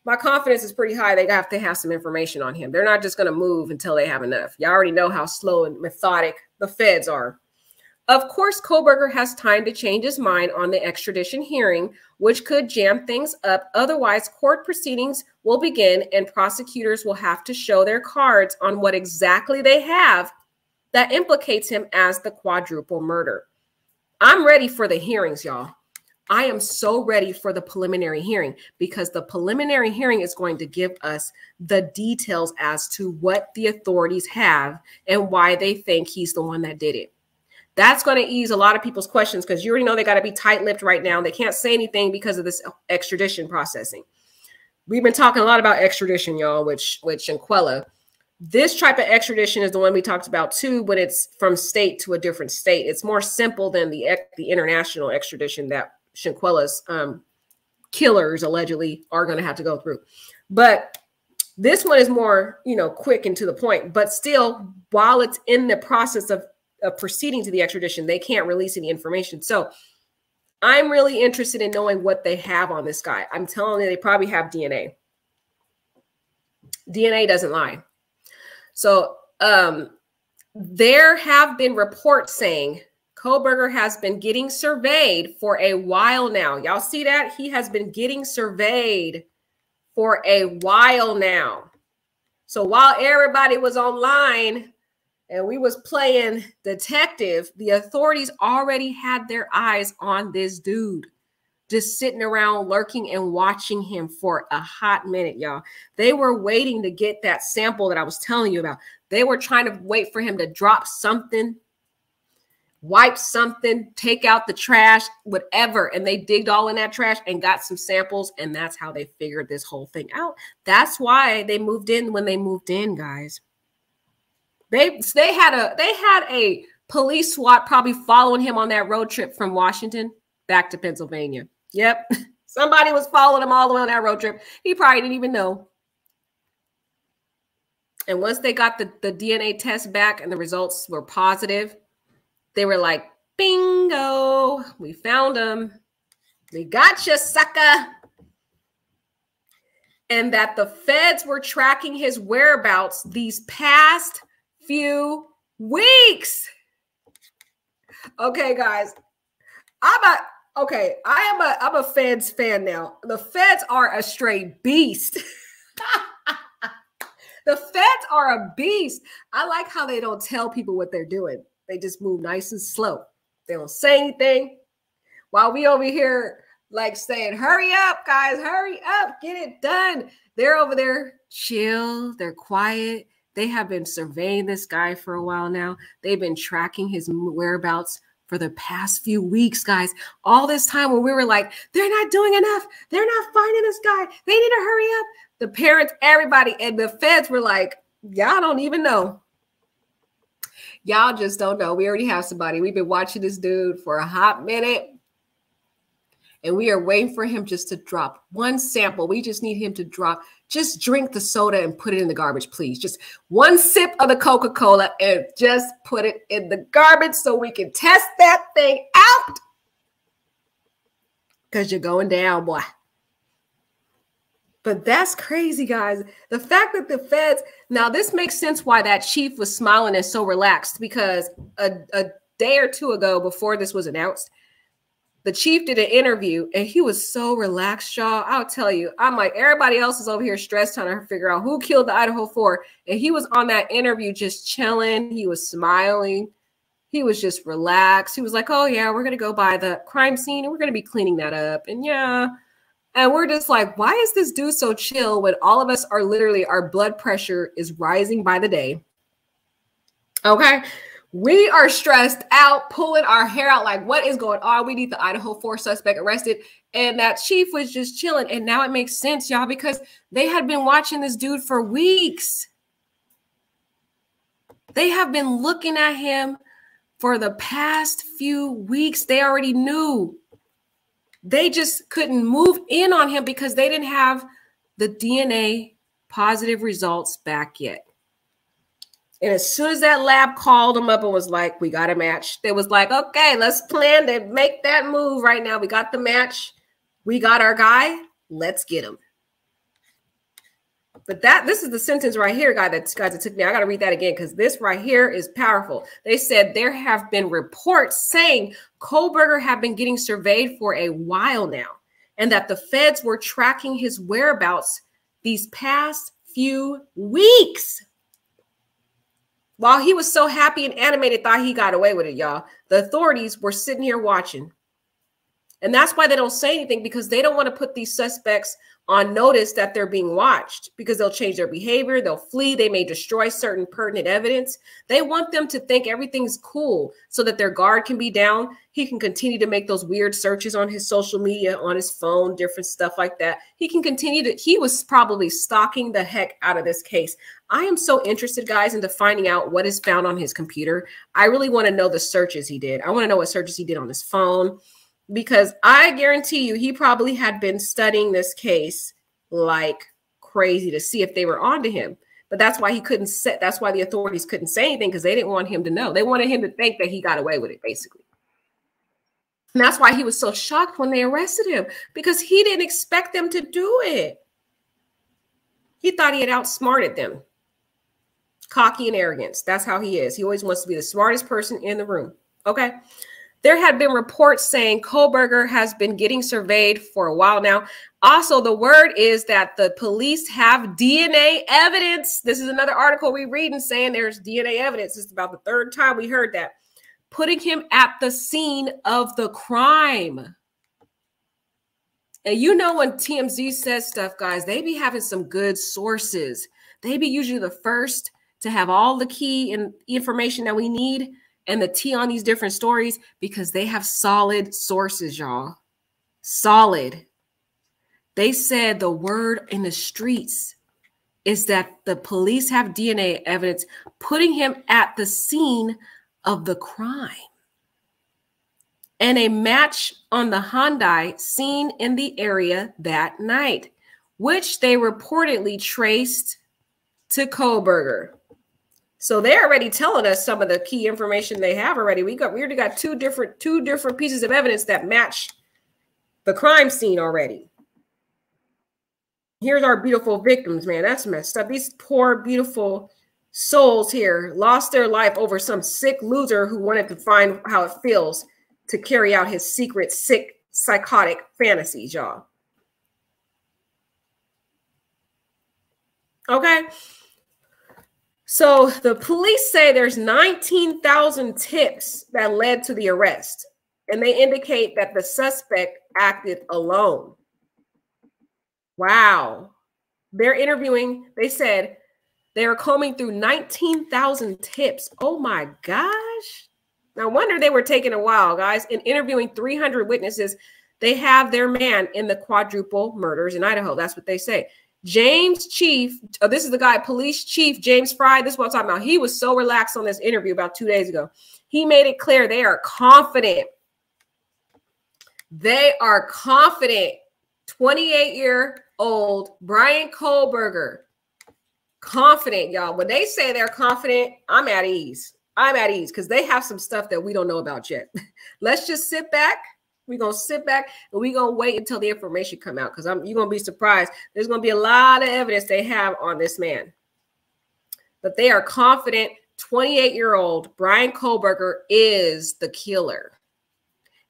my confidence is pretty high. They have to have some information on him. They're not just going to move until they have enough. You already know how slow and methodic the feds are. Of course, Kohberger has time to change his mind on the extradition hearing, which could jam things up. Otherwise, court proceedings will begin and prosecutors will have to show their cards on what exactly they have that implicates him as the quadruple murder. I'm ready for the hearings, y'all. I am so ready for the preliminary hearing because the preliminary hearing is going to give us the details as to what the authorities have and why they think he's the one that did it. That's going to ease a lot of people's questions because you already know they got to be tight-lipped right now. They can't say anything because of this extradition processing. We've been talking a lot about extradition, y'all, which Shinkwella. This type of extradition is the one we talked about too, when it's from state to a different state. It's more simple than the international extradition that Shinkwella's killers allegedly are going to have to go through. But this one is more, quick and to the point. But still, while it's in the process of proceeding to the extradition, they can't release any information. So I'm really interested in knowing what they have on this guy. I'm telling you, they probably have DNA. DNA doesn't lie. So there have been reports saying Kohberger has been getting surveyed for a while now. Y'all see that? He has been getting surveyed for a while now. So while everybody was online and we was playing detective, the authorities already had their eyes on this dude, just sitting around lurking and watching him for a hot minute, y'all. They were waiting to get that sample that I was telling you about. They were trying to wait for him to drop something, wipe something, take out the trash, whatever. And they digged all in that trash and got some samples. And that's how they figured this whole thing out. That's why they moved in when they moved in, guys. They had a police SWAT probably following him on that road trip from Washington back to Pennsylvania. Yep. Somebody was following him all the way on that road trip. He probably didn't even know. And once they got the DNA test back and the results were positive, they were like, bingo, we found him. We got you, sucker. And that the feds were tracking his whereabouts these past few weeks. Okay, guys. I'm a Feds fan now. The Feds are a straight beast. The Feds are a beast. I like how they don't tell people what they're doing. They just move nice and slow. They don't say anything. While we over here like saying, hurry up, guys, hurry up, get it done. They're over there chill. They're quiet. They have been surveying this guy for a while now. They've been tracking his whereabouts for the past few weeks, guys. All this time when we were like, they're not doing enough. They're not finding this guy. They need to hurry up. The parents, everybody, and the feds were like, y'all don't even know. Y'all just don't know. We already have somebody. We've been watching this dude for a hot minute. And we are waiting for him just to drop one sample. We just need him to drop. Just drink the soda and put it in the garbage, please. Just one sip of the Coca-Cola and just put it in the garbage so we can test that thing out. Because you're going down, boy. But that's crazy, guys. The fact that the feds, now this makes sense why that chief was smiling and so relaxed, because a day or two ago before this was announced, the chief did an interview and he was so relaxed, y'all. I'll tell you, I'm like, everybody else is over here stressed trying to figure out who killed the Idaho 4. And he was on that interview just chilling. He was smiling. He was just relaxed. He was like, oh yeah, we're going to go by the crime scene and we're going to be cleaning that up. And yeah. And we're just like, why is this dude so chill when all of us are literally, our blood pressure is rising by the day? Okay. We are stressed out, pulling our hair out like, what is going on? We need the Idaho 4 suspect arrested. And that chief was just chilling. And now it makes sense, y'all, because they had been watching this dude for weeks. They have been looking at him for the past few weeks. They already knew. They just couldn't move in on him because they didn't have the DNA positive results back yet. And as soon as that lab called them up and was like, we got a match, they was like, okay, let's plan to make that move right now. We got the match. We got our guy. Let's get him. But this is the sentence right here, guys, that took me. I got to read that again because this right here is powerful. They said there have been reports saying Kohberger have been getting surveyed for a while now, and that the feds were tracking his whereabouts these past few weeks. While he was so happy and animated, thought he got away with it, y'all. The authorities were sitting here watching. And that's why they don't say anything, because they don't want to put these suspects on notice that they're being watched, because they'll change their behavior. They'll flee. They may destroy certain pertinent evidence. They want them to think everything's cool so that their guard can be down. He can continue to make those weird searches on his social media, on his phone, different stuff like that. He can continue to, he was probably stalking the heck out of this case. I am so interested, guys, into finding out what is found on his computer. I really want to know the searches he did. I want to know what searches he did on his phone, because I guarantee you he probably had been studying this case like crazy to see if they were onto him. But that's why he couldn't say, that's why the authorities couldn't say anything, because they didn't want him to know. They wanted him to think that he got away with it, basically. And that's why he was so shocked when they arrested him, because he didn't expect them to do it. He thought he had outsmarted them. Cocky and arrogance. That's how he is. He always wants to be the smartest person in the room. Okay. There had been reports saying Kohberger has been getting surveyed for a while now. Also, the word is that the police have DNA evidence. This is another article we read and saying there's DNA evidence. It's about the third time we heard that. Putting him at the scene of the crime. And you know, when TMZ says stuff, guys, they be having some good sources. They be usually the first to have all the key and information that we need and the tea on these different stories, because they have solid sources, y'all. Solid. They said the word in the streets is that the police have DNA evidence putting him at the scene of the crime. And a match on the Hyundai seen in the area that night, which they reportedly traced to Kohberger. So they're already telling us some of the key information they have already. We already got two different pieces of evidence that match the crime scene already. Here's our beautiful victims, man. That's messed up. These poor, beautiful souls here lost their life over some sick loser who wanted to find how it feels to carry out his secret, sick, psychotic fantasies, y'all. Okay. So the police say there's 19,000 tips that led to the arrest, and they indicate that the suspect acted alone. Wow. They're interviewing, they said they were combing through 19,000 tips. Oh my gosh. No wonder they were taking a while, guys. In interviewing 300 witnesses, they have their man in the quadruple murders in Idaho. That's what they say. James Chief, this is the guy, Police Chief James Fry. This is what I'm talking about. He was so relaxed on this interview about 2 days ago. He made it clear they are confident. They are confident. 28-year-old Bryan Kohberger. Confident, y'all. When they say they're confident, I'm at ease. I'm at ease because they have some stuff that we don't know about yet. Let's just sit back. We're going to sit back and we're going to wait until the information come out, because you're going to be surprised. There's going to be a lot of evidence they have on this man. But they are confident 28-year-old Bryan Kohberger is the killer.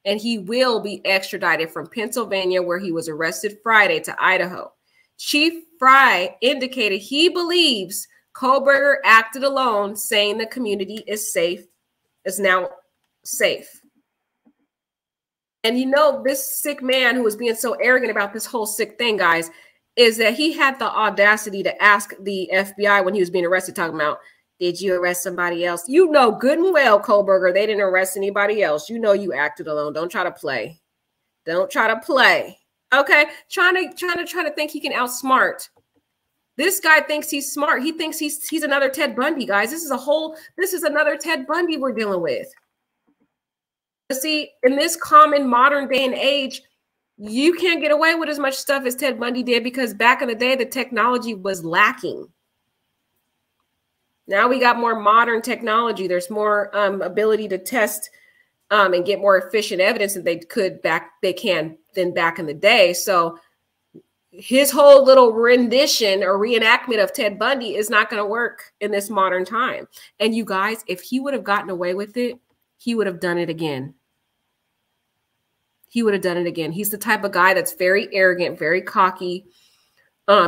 And he will be extradited from Pennsylvania, where he was arrested Friday, to Idaho. Chief Fry indicated he believes Kohberger acted alone, saying the community is now safe. And you know, this sick man who was being so arrogant about this whole sick thing, guys, is that he had the audacity to ask the FBI when he was being arrested, talking about, did you arrest somebody else? You know good and well, Kohberger, they didn't arrest anybody else. You know you acted alone. Don't try to play. Don't try to play. Okay? Trying to think he can outsmart. This guy thinks he's smart. He thinks he's another Ted Bundy, guys. This is another Ted Bundy we're dealing with. See, in this common modern day and age, you can't get away with as much stuff as Ted Bundy did, because back in the day, the technology was lacking. Now we got more modern technology. There's more ability to test and get more efficient evidence than they can than back in the day. So his whole little rendition or reenactment of Ted Bundy is not going to work in this modern time. And you guys, if he would have gotten away with it, he would have done it again. He would have done it again. He's the type of guy that's very arrogant, very cocky.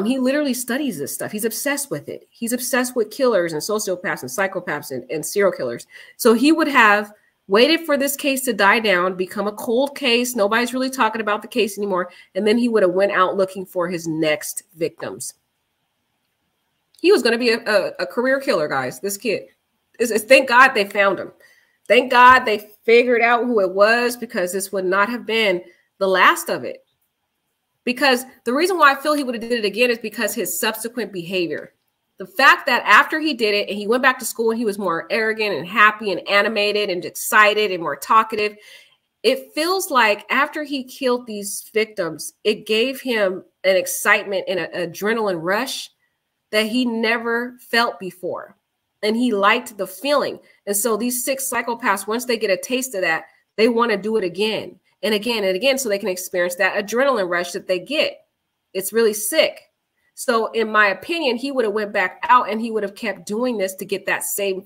He literally studies this stuff. He's obsessed with it. He's obsessed with killers and sociopaths and psychopaths and serial killers. So he would have waited for this case to die down, become a cold case. Nobody's really talking about the case anymore. And then he would have went out looking for his next victims. He was going to be a career killer, guys. This kid. Thank God they found him. Thank God they figured out who it was, because this would not have been the last of it. Because the reason why I feel he would have did it again is because his subsequent behavior. The fact that after he did it and he went back to school and he was more arrogant and happy and animated and excited and more talkative, it feels like after he killed these victims, it gave him an excitement and an adrenaline rush that he never felt before. And he liked the feeling. And so these 6 psychopaths, once they get a taste of that, they want to do it again and again and again so they can experience that adrenaline rush that they get. It's really sick. So in my opinion, he would have went back out and he would have kept doing this to get that same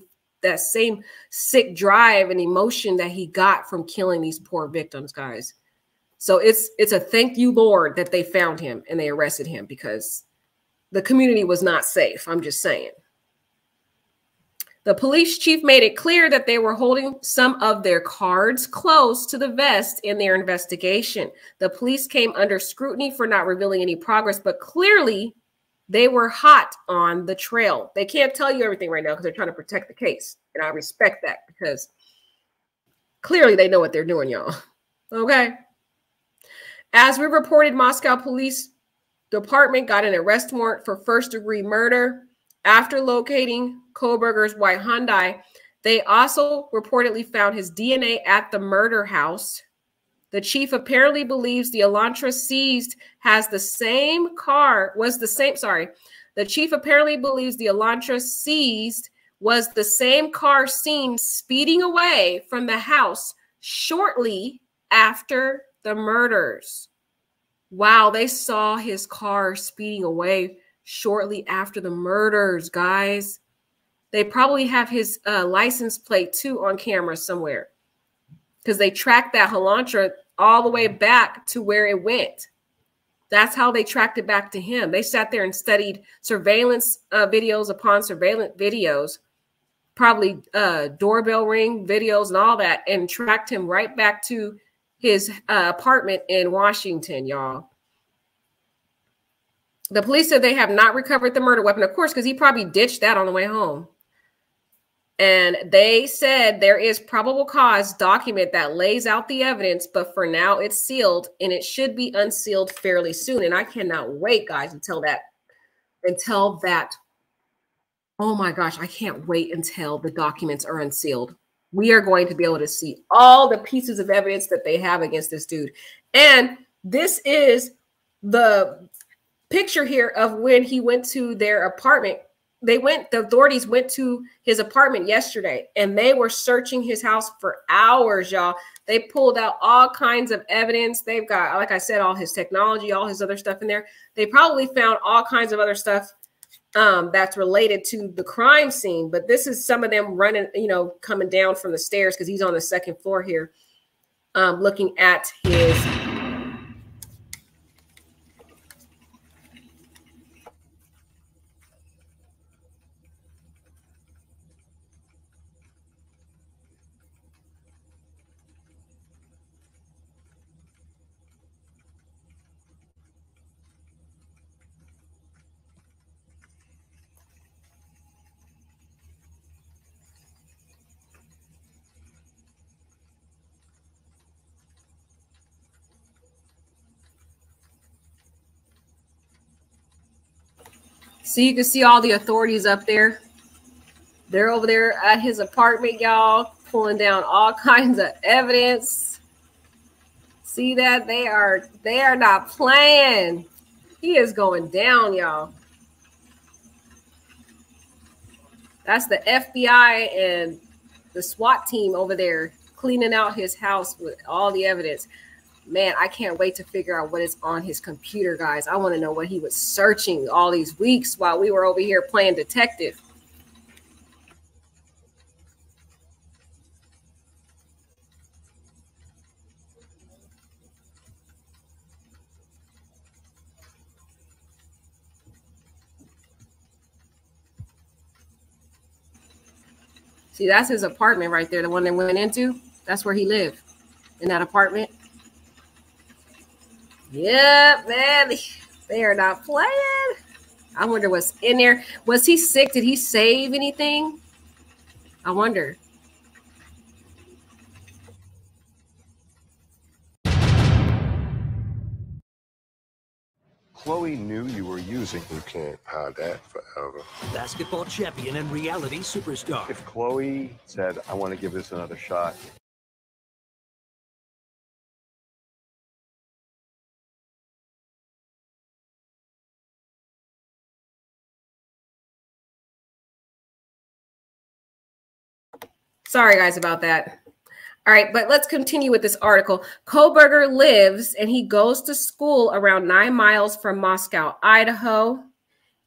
sick drive and emotion that he got from killing these poor victims, guys. So it's a thank you, Lord, that they found him and they arrested him, because the community was not safe. I'm just saying. The police chief made it clear that they were holding some of their cards close to the vest in their investigation. The police came under scrutiny for not revealing any progress, but clearly they were hot on the trail. They can't tell you everything right now because they're trying to protect the case. And I respect that, because clearly they know what they're doing, y'all. Okay. As we reported, Moscow Police Department got an arrest warrant for first-degree murder after locating Kohberger's white Hyundai. They also reportedly found his DNA at the murder house. The chief apparently believes the Elantra seized has the same car, The chief apparently believes the Elantra seized was the same car seen speeding away from the house shortly after the murders. Wow, they saw his car speeding away shortly after the murders, guys. They probably have his license plate too on camera somewhere, because they tracked that Elantra all the way back to where it went. That's how they tracked it back to him. They sat there and studied surveillance videos upon surveillance videos, probably doorbell ring videos and all that, and tracked him right back to his apartment in Washington, y'all. The police said they have not recovered the murder weapon, of course, because he probably ditched that on the way home. And they said there is probable cause document that lays out the evidence, but for now it's sealed and it should be unsealed fairly soon. And I cannot wait, guys, until that. Oh my gosh, I can't wait until the documents are unsealed. We are going to be able to see all the pieces of evidence that they have against this dude. And this is the picture here of when he went to their apartment. The authorities went to his apartment yesterday and they were searching his house for hours, y'all. They pulled out all kinds of evidence. They've got, like I said, all his technology, all his other stuff in there. They probably found all kinds of other stuff that's related to the crime scene. But this is some of them running, coming down from the stairs, because he's on the second floor here, looking at his So you can see all the authorities up there. They're over there at his apartment, y'all, pulling down all kinds of evidence. See that? They are not playing. He is going down, y'all. That's the FBI and the SWAT team over there cleaning out his house with all the evidence. Man, I can't wait to figure out what is on his computer, guys. I want to know what he was searching all these weeks while we were over here playing detective. See, that's his apartment right there, the one they went into. That's where he lived, in that apartment. Yeah, man, they are not playing. I wonder what's in there. Was he sick? Did he save anything? I wonder. Chloe knew you were using. You can't hide that forever. Basketball champion and reality superstar. If Chloe said, I want to give this another shot. Sorry, guys, about that. All right, but let's continue with this article. Kohberger lives and he goes to school around 9 miles from Moscow, Idaho.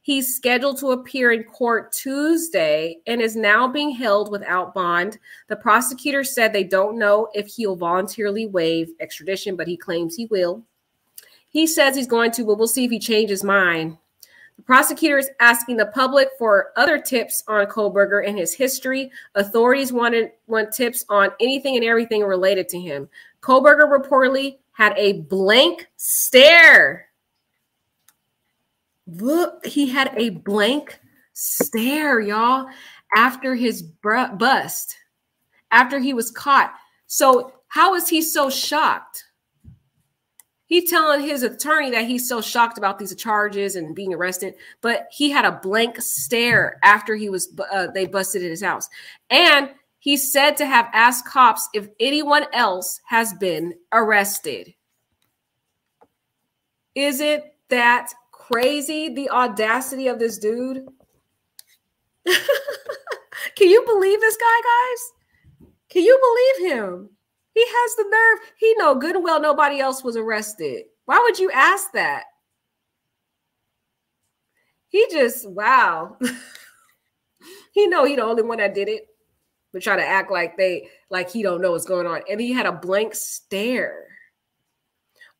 He's scheduled to appear in court Tuesday and is now being held without bond. The prosecutor said they don't know if he'll voluntarily waive extradition, but he claims he will. He says he's going to, but we'll see if he changes his mind. The prosecutor is asking the public for other tips on Kohberger and his history. Authorities want tips on anything and everything related to him. Kohberger reportedly had a blank stare. Look, he had a blank stare, y'all, after his bust, after he was caught. So how is he so shocked? He's telling his attorney that he's so shocked about these charges and being arrested, but he had a blank stare after he was they busted in his house. And he's said to have asked cops if anyone else has been arrested. Isn't that crazy? The audacity of this dude. Can you believe this guy, guys? Can you believe him? He has the nerve. He know good and well nobody else was arrested. Why would you ask that? He just, wow. He know he the only one that did it, but try to act like he don't know what's going on. And he had a blank stare.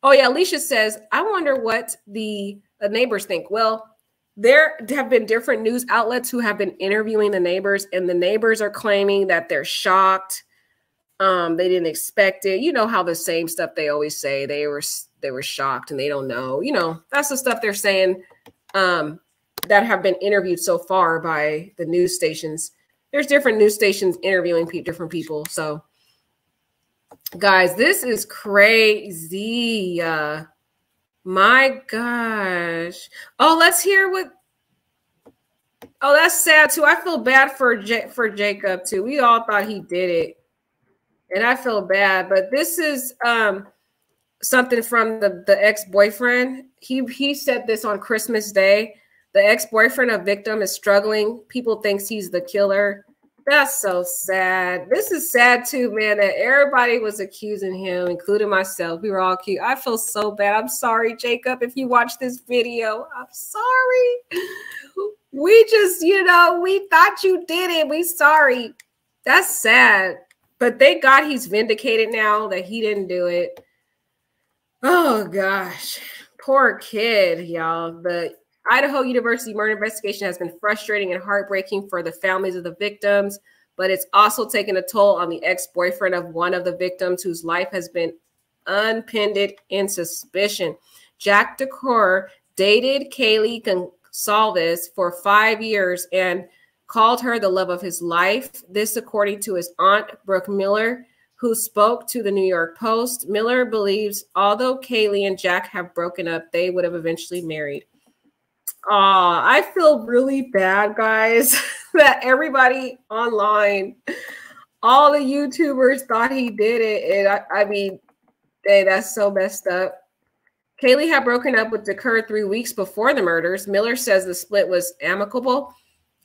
Oh yeah, Alicia says, I wonder what the neighbors think. Well, there have been different news outlets who have been interviewing the neighbors, and the neighbors are claiming that they're shocked. They didn't expect it. You know how the same stuff they always say. They were shocked and they don't know. You know, that's the stuff they're saying that have been interviewed so far by the news stations. There's different news stations interviewing different people. So, guys, this is crazy. My gosh. Oh, let's hear what. Oh, that's sad too. I feel bad for Jacob too. We all thought he did it. And I feel bad, but this is something from the ex-boyfriend. He said this on Christmas Day. The ex-boyfriend of victim is struggling. People thinks he's the killer. That's so sad. This is sad too, man, that everybody was accusing him, including myself. We were all accused. I feel so bad. I'm sorry, Jacob, if you watch this video. I'm sorry. We just, we thought you did it. We sorry. That's sad. But thank God he's vindicated now that he didn't do it. Oh, gosh. Poor kid, y'all. The Idaho University murder investigation has been frustrating and heartbreaking for the families of the victims, but it's also taken a toll on the ex-boyfriend of one of the victims whose life has been unpinned in suspicion. Jack DeCoeur dated Kaylee Gonsalves for 5 years and called her the love of his life. This, according to his aunt, Brooke Miller, who spoke to the New York Post. Miller believes although Kaylee and Jack have broken up, they would have eventually married. I feel really bad, guys, that everybody online, all the YouTubers thought he did it. And I mean, hey, that's so messed up. Kaylee had broken up with DeCoeur 3 weeks before the murders. Miller says the split was amicable.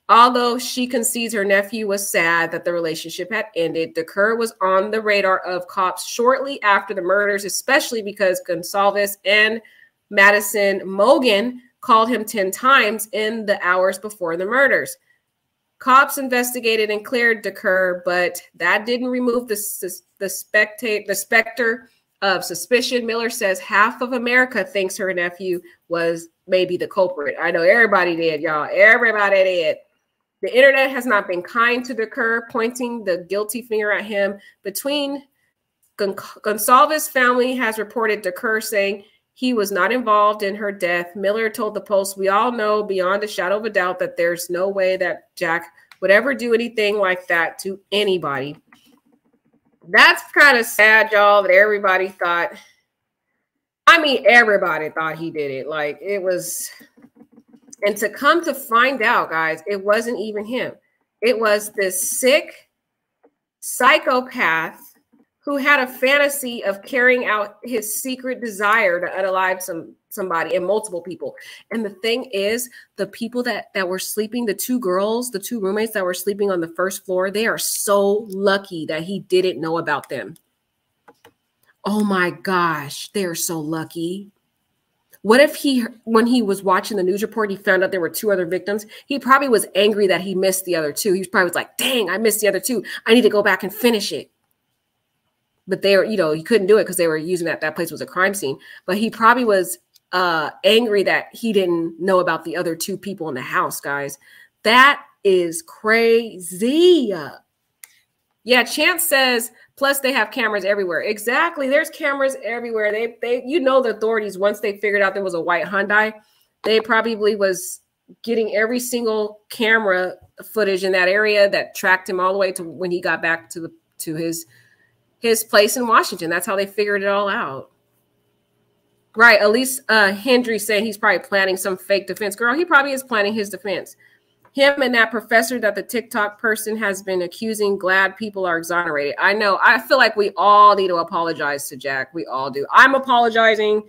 Although she concedes her nephew was sad that the relationship had ended, Decker was on the radar of cops shortly after the murders, especially because Gonsalves and Madison Mogen called him 10 times in the hours before the murders. Cops investigated and cleared Decker, but that didn't remove the specter of suspicion. Miller says half of America thinks her nephew was maybe the culprit. I know everybody did, y'all. Everybody did. The internet has not been kind to Decker, pointing the guilty finger at him. Between Gonsalves' family has reported Decker saying he was not involved in her death. Miller told the Post, "We all know beyond a shadow of a doubt that there's no way that Jack would ever do anything like that to anybody." That's kind of sad, y'all, that everybody thought, I mean, everybody thought he did it. Like, it was, and to come to find out, guys, it wasn't even him. It was this sick psychopath who had a fantasy of carrying out his secret desire to unalive somebody and multiple people. And the thing is, the people that were sleeping, the two girls, the two roommates that were sleeping on the first floor, they are so lucky that he didn't know about them. Oh my gosh, they're so lucky. What if when he was watching the news report, he found out there were 2 other victims? He probably was angry that he missed the other 2. He probably was like, dang, I missed the other 2. I need to go back and finish it. But they were, you know, he couldn't do it because they were using that place was a crime scene. But he probably was angry that he didn't know about the other 2 people in the house, guys. That is crazy. Yeah, Chance says, plus they have cameras everywhere. Exactly. There's cameras everywhere. They you know, the authorities, once they figured out there was a white Hyundai, they probably was getting every single camera footage in that area that tracked him all the way to when he got back to his place in Washington. That's how they figured it all out. Right. Elise Hendry saying he's probably planning some fake defense. Girl, he probably is planning his defense. Him and that professor that the TikTok person has been accusing, glad people are exonerated. I know. I feel like we all need to apologize to Jack. We all do. I'm apologizing.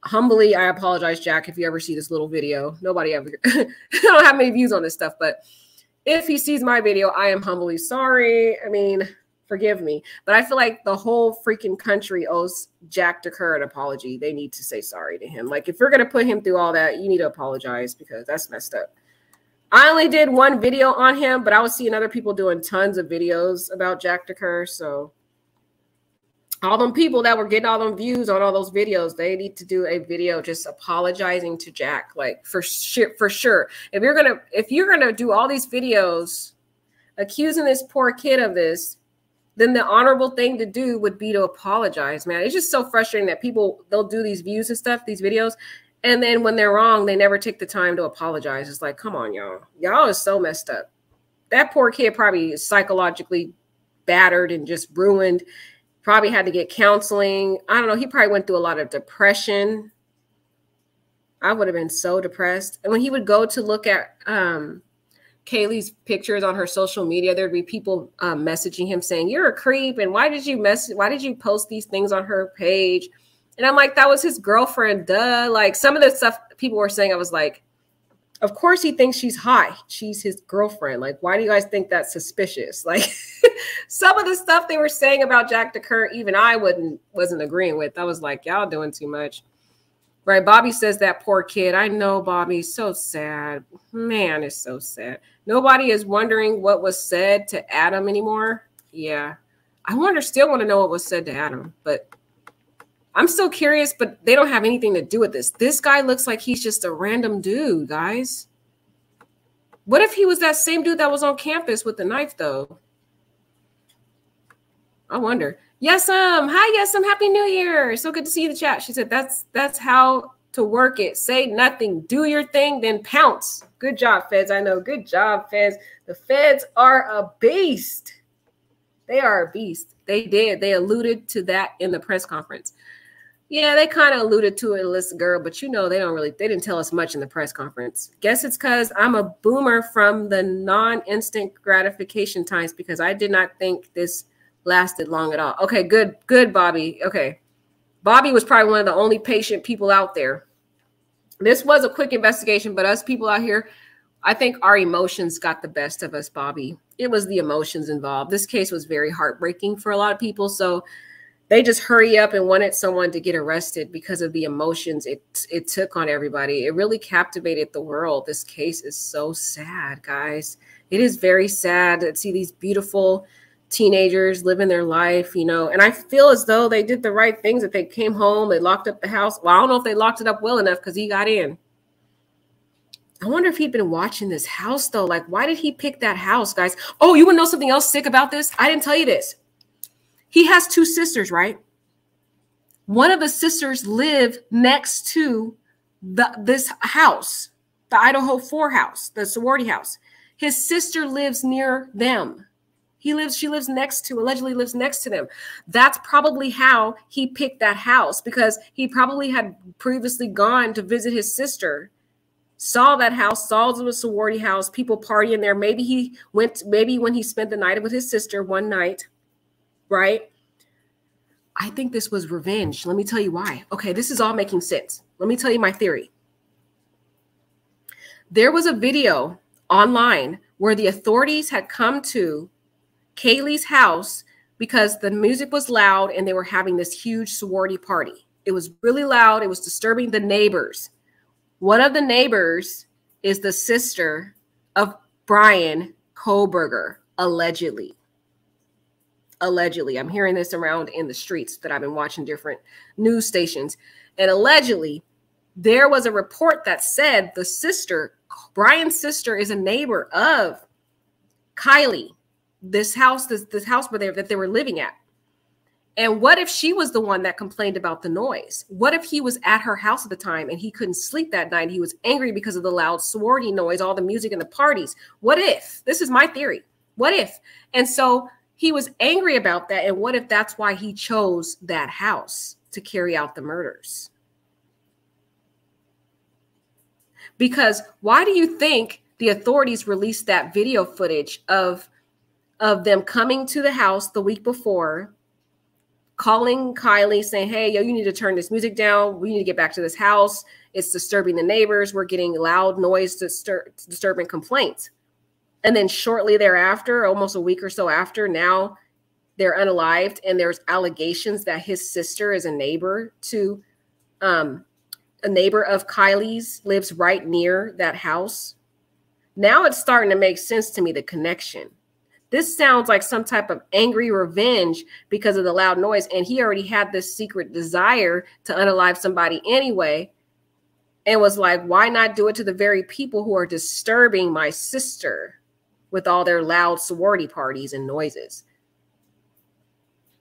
Humbly, I apologize, Jack, if you ever see this little video. Nobody ever. I don't have many views on this stuff, but if he sees my video, I am humbly sorry. I mean, forgive me. But I feel like the whole freaking country owes Jack Decker an apology. They need to say sorry to him. Like, if you're going to put him through all that, you need to apologize because that's messed up. I only did 1 video on him, but I was seeing other people doing tons of videos about Jack Decker. So all them people that were getting all them views on all those videos, they need to do a video just apologizing to Jack, like for sure. If you're gonna do all these videos accusing this poor kid of this, then the honorable thing to do would be to apologize, man. It's just so frustrating that people, they'll do these views and stuff, these videos, and then when they're wrong, they never take the time to apologize. It's like, come on, y'all. Y'all is so messed up. That poor kid probably is psychologically battered and just ruined. Probably had to get counseling. I don't know. He probably went through a lot of depression. I would have been so depressed. And when he would go to look at Kaylee's pictures on her social media, there'd be people messaging him saying, "You're a creep. And why did you post these things on her page?" And I'm like, that was his girlfriend, duh. Like, some of the stuff people were saying, I was like, of course he thinks she's hot. She's his girlfriend. Like, why do you guys think that's suspicious? Like, some of the stuff they were saying about Jack Decker, even I wasn't agreeing with. I was like, y'all doing too much. Right, Bobby says that poor kid. I know, Bobby, so sad. Man, it's so sad. Nobody is wondering what was said to Adam anymore. Yeah, I still want to know what was said to Adam, but I'm still curious, but they don't have anything to do with this. This guy looks like he's just a random dude, guys. What if he was that same dude that was on campus with the knife, though? I wonder. Yesum, hi, Yesum. Happy New Year. So good to see you in the chat. She said that's how to work it. Say nothing. Do your thing, then pounce. Good job, Feds. I know. Good job, Feds. The Feds are a beast. They are a beast. They did. They alluded to that in the press conference. Yeah, they kind of alluded to it, Alyssa girl, but you know, they didn't tell us much in the press conference. Guess it's because I'm a boomer from the non-instant gratification times because I did not think this lasted long at all. Okay, good, Bobby. Okay. Bobby was probably one of the only patient people out there. This was a quick investigation, but us people out here, I think our emotions got the best of us, Bobby. It was the emotions involved. This case was very heartbreaking for a lot of people. So they just hurry up and wanted someone to get arrested because of the emotions it took on everybody. It really captivated the world. This case is so sad, guys. It is very sad to see these beautiful teenagers living their life, you know, and I feel as though they did the right things, that they came home, they locked up the house. Well, I don't know if they locked it up well enough because he got in. I wonder if he'd been watching this house, though. Like, why did he pick that house, guys? Oh, you want to know something else sick about this? I didn't tell you this. He has two sisters, right? One of the sisters live next to this house, the Idaho 4 house, the sorority house. His sister lives near them. She lives next to, allegedly lives next to them. That's probably how he picked that house, because he probably had previously gone to visit his sister, saw that house, saw it was a sorority house, people partying there. Maybe when he spent the night with his sister one night, right? I think this was revenge. Let me tell you why. Okay, this is all making sense. Let me tell you my theory. There was a video online where the authorities had come to Kaylee's house because the music was loud and they were having this huge sorority party. It was really loud. It was disturbing the neighbors. One of the neighbors is the sister of Bryan Kohberger, allegedly. Allegedly. I'm hearing this around in the streets that I've been watching different news stations. And allegedly, there was a report that said the sister, Bryan's sister, is a neighbor of Kylie, this house that they were living at. And what if she was the one that complained about the noise? What if he was at her house at the time and he couldn't sleep that night? He was angry because of the loud sorority noise, all the music and the parties. What if? This is my theory. What if? And so he was angry about that. And what if that's why he chose that house to carry out the murders? Because why do you think the authorities released that video footage of them coming to the house the week before, calling Kylie, saying, hey, yo, you need to turn this music down. We need to get back to this house. It's disturbing the neighbors. We're getting loud noise, disturbing complaints. And then shortly thereafter, almost a week or so after, now they're unalived. And there's allegations that his sister is a neighbor to a neighbor of Kylie's, lives right near that house. Now it's starting to make sense to me, the connection. This sounds like some type of angry revenge because of the loud noise. And he already had this secret desire to unalive somebody anyway. And was like, why not do it to the very people who are disturbing my sister with all their loud sorority parties and noises?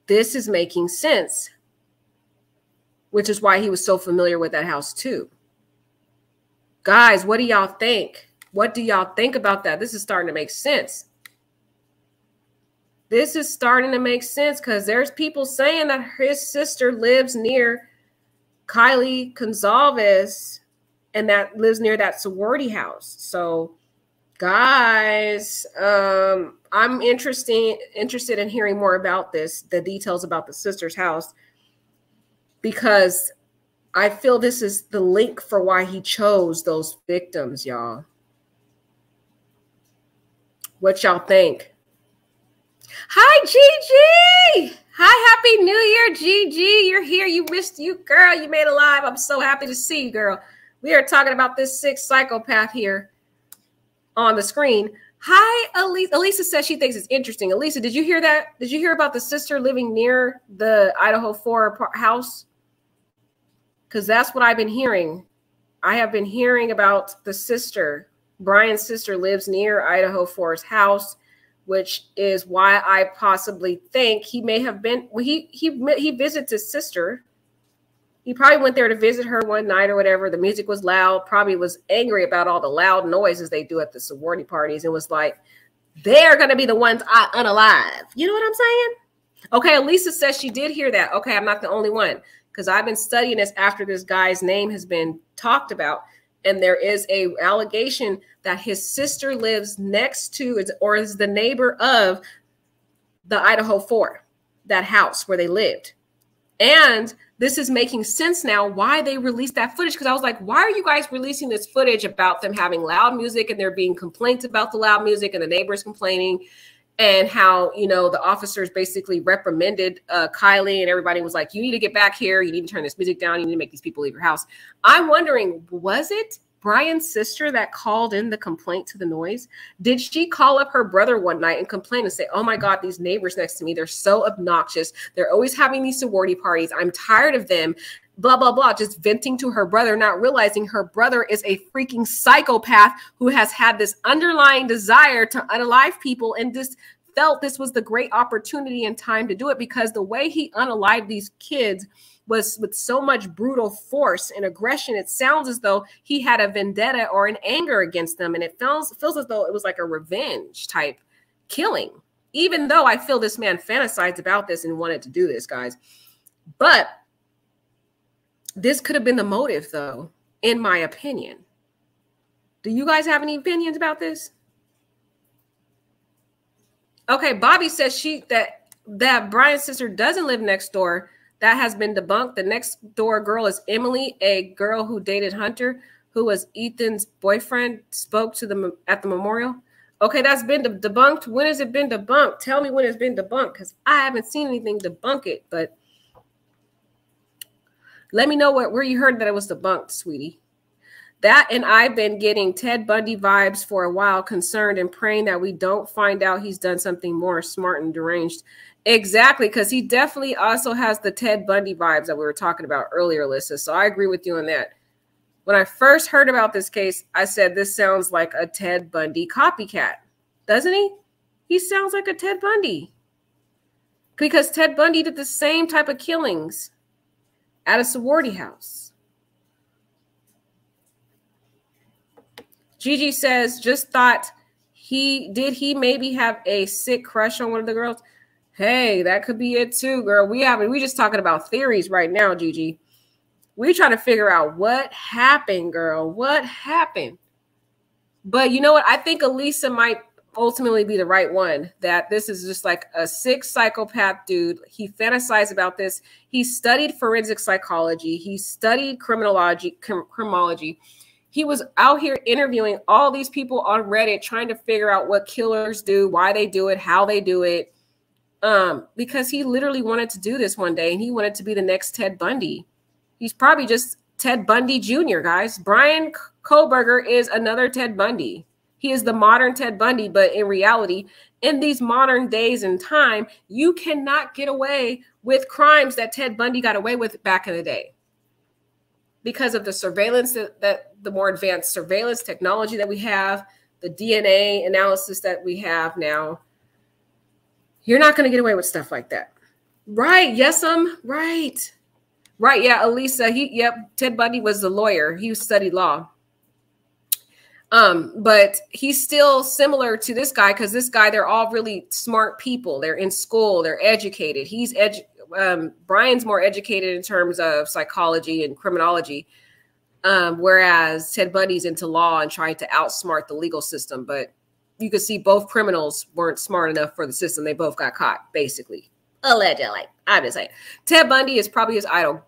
This is making sense, which is why he was so familiar with that house too. Guys, what do y'all think? What do y'all think about that? This is starting to make sense. This is starting to make sense because there's people saying that his sister lives near Kylie Gonzalez and that lives near that sorority house. So, guys, I'm interested in hearing more about this, the details about the sister's house, because I feel this is the link for why he chose those victims, y'all. What y'all think? Hi, Gigi. Hi, Happy New Year, Gigi. You're here. You missed you, girl. You made it live. I'm so happy to see you, girl. We are talking about this sick psychopath here on the screen. Hi, Elisa. Elisa says she thinks it's interesting. Elisa, did you hear that? Did you hear about the sister living near the Idaho 4 house? Because that's what I've been hearing. I have been hearing about the sister. Bryan's sister lives near Idaho 4's house, which is why I possibly think he may have been. Well, he visits his sister. He probably went there to visit her one night or whatever. The music was loud. Probably was angry about all the loud noises they do at the sorority parties, and was like, they're going to be the ones I unalive. You know what I'm saying? Okay, Elisa says she did hear that. Okay, I'm not the only one, because I've been studying this after this guy's name has been talked about. And there is a allegation that his sister lives next to or is the neighbor of the Idaho 4, that house where they lived. And this is making sense now why they released that footage. Because I was like, why are you guys releasing this footage about them having loud music and there being complaints about the loud music and the neighbors complaining, and how, you know, the officers basically reprimanded Kylie, and everybody was like, you need to get back here. You need to turn this music down. You need to make these people leave your house. I'm wondering, was it Bryan's sister that called in the complaint to the noise? Did she call up her brother one night and complain and say, oh my God, these neighbors next to me, they're so obnoxious. They're always having these sorority parties. I'm tired of them. Blah, blah, blah, just venting to her brother, not realizing her brother is a freaking psychopath who has had this underlying desire to unalive people, and just felt this was the great opportunity and time to do it, because the way he unalived these kids was with so much brutal force and aggression. It sounds as though he had a vendetta or an anger against them, and it feels as though it was like a revenge type killing, even though I feel this man fantasized about this and wanted to do this, guys. But this could have been the motive, though, in my opinion. Do you guys have any opinions about this? Okay, Bobby says that Bryan's sister doesn't live next door. That has been debunked. The next door girl is Emily, a girl who dated Hunter, who was Ethan's boyfriend, spoke to them at the memorial. Okay, that's been debunked. When has it been debunked? Tell me when it's been debunked, because I haven't seen anything debunk it, but let me know where you heard that it was debunked, sweetie. That, and I've been getting Ted Bundy vibes for a while, concerned and praying that we don't find out he's done something more smart and deranged. Exactly, because he definitely also has the Ted Bundy vibes that we were talking about earlier, Alyssa. So I agree with you on that. When I first heard about this case, I said, this sounds like a Ted Bundy copycat. Doesn't he? He sounds like a Ted Bundy. Because Ted Bundy did the same type of killings at a sorority house. Gigi says, just thought he maybe have a sick crush on one of the girls? Hey, that could be it too, girl. We just talking about theories right now, Gigi. We trying to figure out what happened, girl. What happened? But you know what? I think Elisa might ultimately be the right one. That this is just like a sick psychopath dude. He fantasized about this. He studied forensic psychology. He studied criminology. He was out here interviewing all these people on Reddit, trying to figure out what killers do, why they do it, how they do it. Because he literally wanted to do this one day, and he wanted to be the next Ted Bundy. He's probably just Ted Bundy Jr., guys. Bryan Kohberger is another Ted Bundy. He is the modern Ted Bundy, but in reality, in these modern days and time, you cannot get away with crimes that Ted Bundy got away with back in the day. Because of the surveillance, that the more advanced surveillance technology that we have, the DNA analysis that we have now, you're not going to get away with stuff like that. Right. Yes, right. Right. Yeah, Elisa. Ted Bundy was the lawyer. He studied law. But he's still similar to this guy, because this guy, they're all really smart people. They're in school. They're educated. Bryan's more educated in terms of psychology and criminology, whereas Ted Bundy's into law and trying to outsmart the legal system. But you could see both criminals weren't smart enough for the system. They both got caught, basically. Allegedly. I'm just saying. Ted Bundy is probably his idol.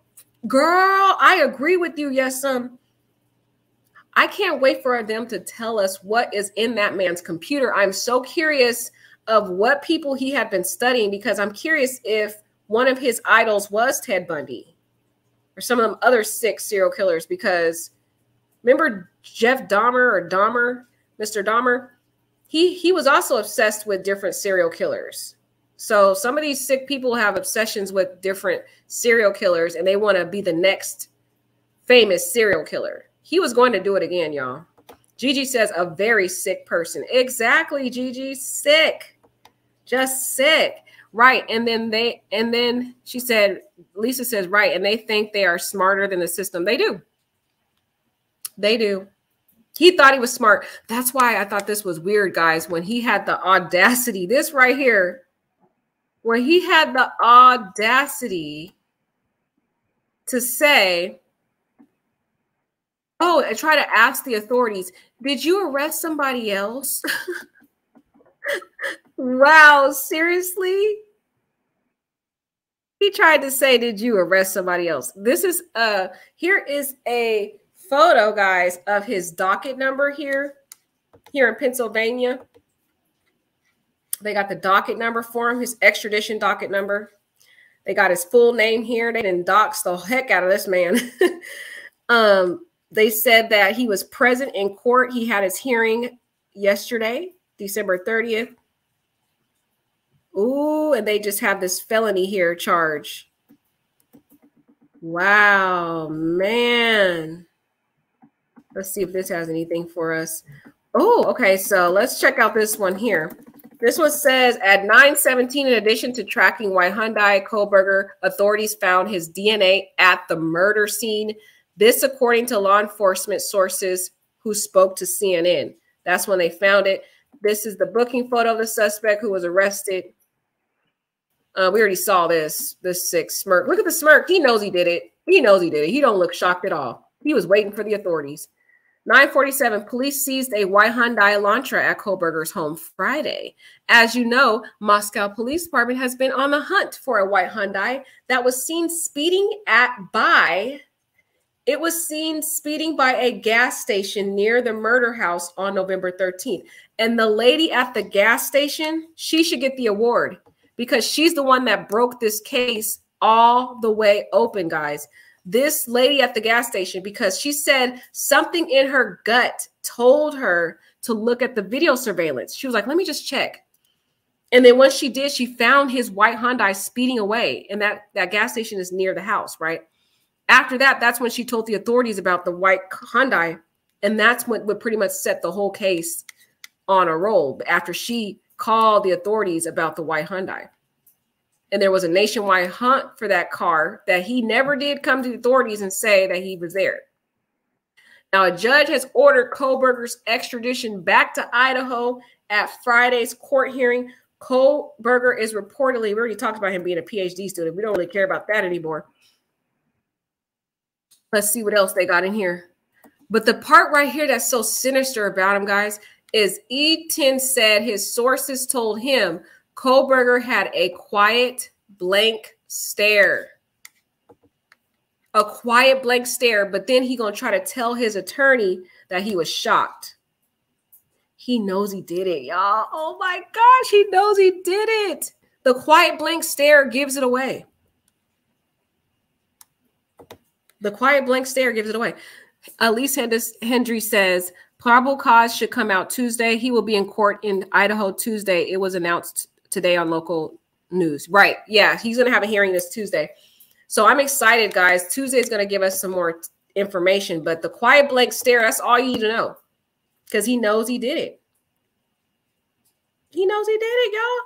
Girl, I agree with you. Yes, I can't wait for them to tell us what is in that man's computer. I'm so curious of what people he had been studying, because I'm curious if one of his idols was Ted Bundy or some of them other sick serial killers. Because remember Jeff Dahmer or Dahmer, Mr. Dahmer? He was also obsessed with different serial killers. So some of these sick people have obsessions with different serial killers, and they want to be the next famous serial killer. He was going to do it again, y'all. Gigi says a very sick person. Exactly, Gigi. Sick. Just sick. Right. And then she said, Lisa says, right. And they think they are smarter than the system. They do. They do. He thought he was smart. That's why I thought this was weird, guys, when he had the audacity, this right here, where he had the audacity to say, oh, and try to ask the authorities, did you arrest somebody else? Wow, seriously? He tried to say, did you arrest somebody else? This is here is a photo, guys, of his docket number here in Pennsylvania. They got the docket number for him, his extradition docket number. They got his full name here. They didn't dox the heck out of this man. They said that he was present in court. He had his hearing yesterday, December 30th. Ooh, and they just have this felony here charge. Wow, man. Let's see if this has anything for us. Oh, okay. So let's check out this one here. This one says at 9:17, in addition to tracking why Hyundai Kohberger, authorities found his DNA at the murder scene. This, according to law enforcement sources who spoke to CNN. That's when they found it. This is the booking photo of the suspect who was arrested. We already saw this sick smirk. Look at the smirk. He knows he did it. He knows he did it. He don't look shocked at all. He was waiting for the authorities. 9:47, police seized a white Hyundai Elantra at Kohberger's home Friday. As you know, Moscow Police Department has been on the hunt for a white Hyundai that was seen speeding by a gas station near the murder house on November 13th. And the lady at the gas station, she should get the award because she's the one that broke this case all the way open, guys. This lady at the gas station, because she said something in her gut told her to look at the video surveillance. She was like, let me just check. And then once she did, she found his white Hyundai speeding away. And that gas station is near the house, right? After that, that's when she told the authorities about the white Hyundai. And that's what would pretty much set the whole case on a roll after she called the authorities about the white Hyundai. And there was a nationwide hunt for that car that he never did come to the authorities and say that he was there. Now, a judge has ordered Kohberger's extradition back to Idaho at Friday's court hearing. Kohberger is reportedly, we already talked about him being a PhD student. We don't really care about that anymore. Let's see what else they got in here. But the part right here that's so sinister about him, guys, is E10 said his sources told him Kohberger had a quiet, blank stare. A quiet, blank stare, but then he gonna try to tell his attorney that he was shocked. He knows he did it, y'all. Oh my gosh, he knows he did it. The quiet, blank stare gives it away. The quiet, blank stare gives it away. Elise Hendry says, probable cause should come out Tuesday. He will be in court in Idaho Tuesday. It was announced today on local news. Right. Yeah, he's going to have a hearing this Tuesday. So I'm excited, guys. Tuesday is going to give us some more information. But the quiet blank stare, that's all you need to know. Because he knows he did it. He knows he did it, y'all.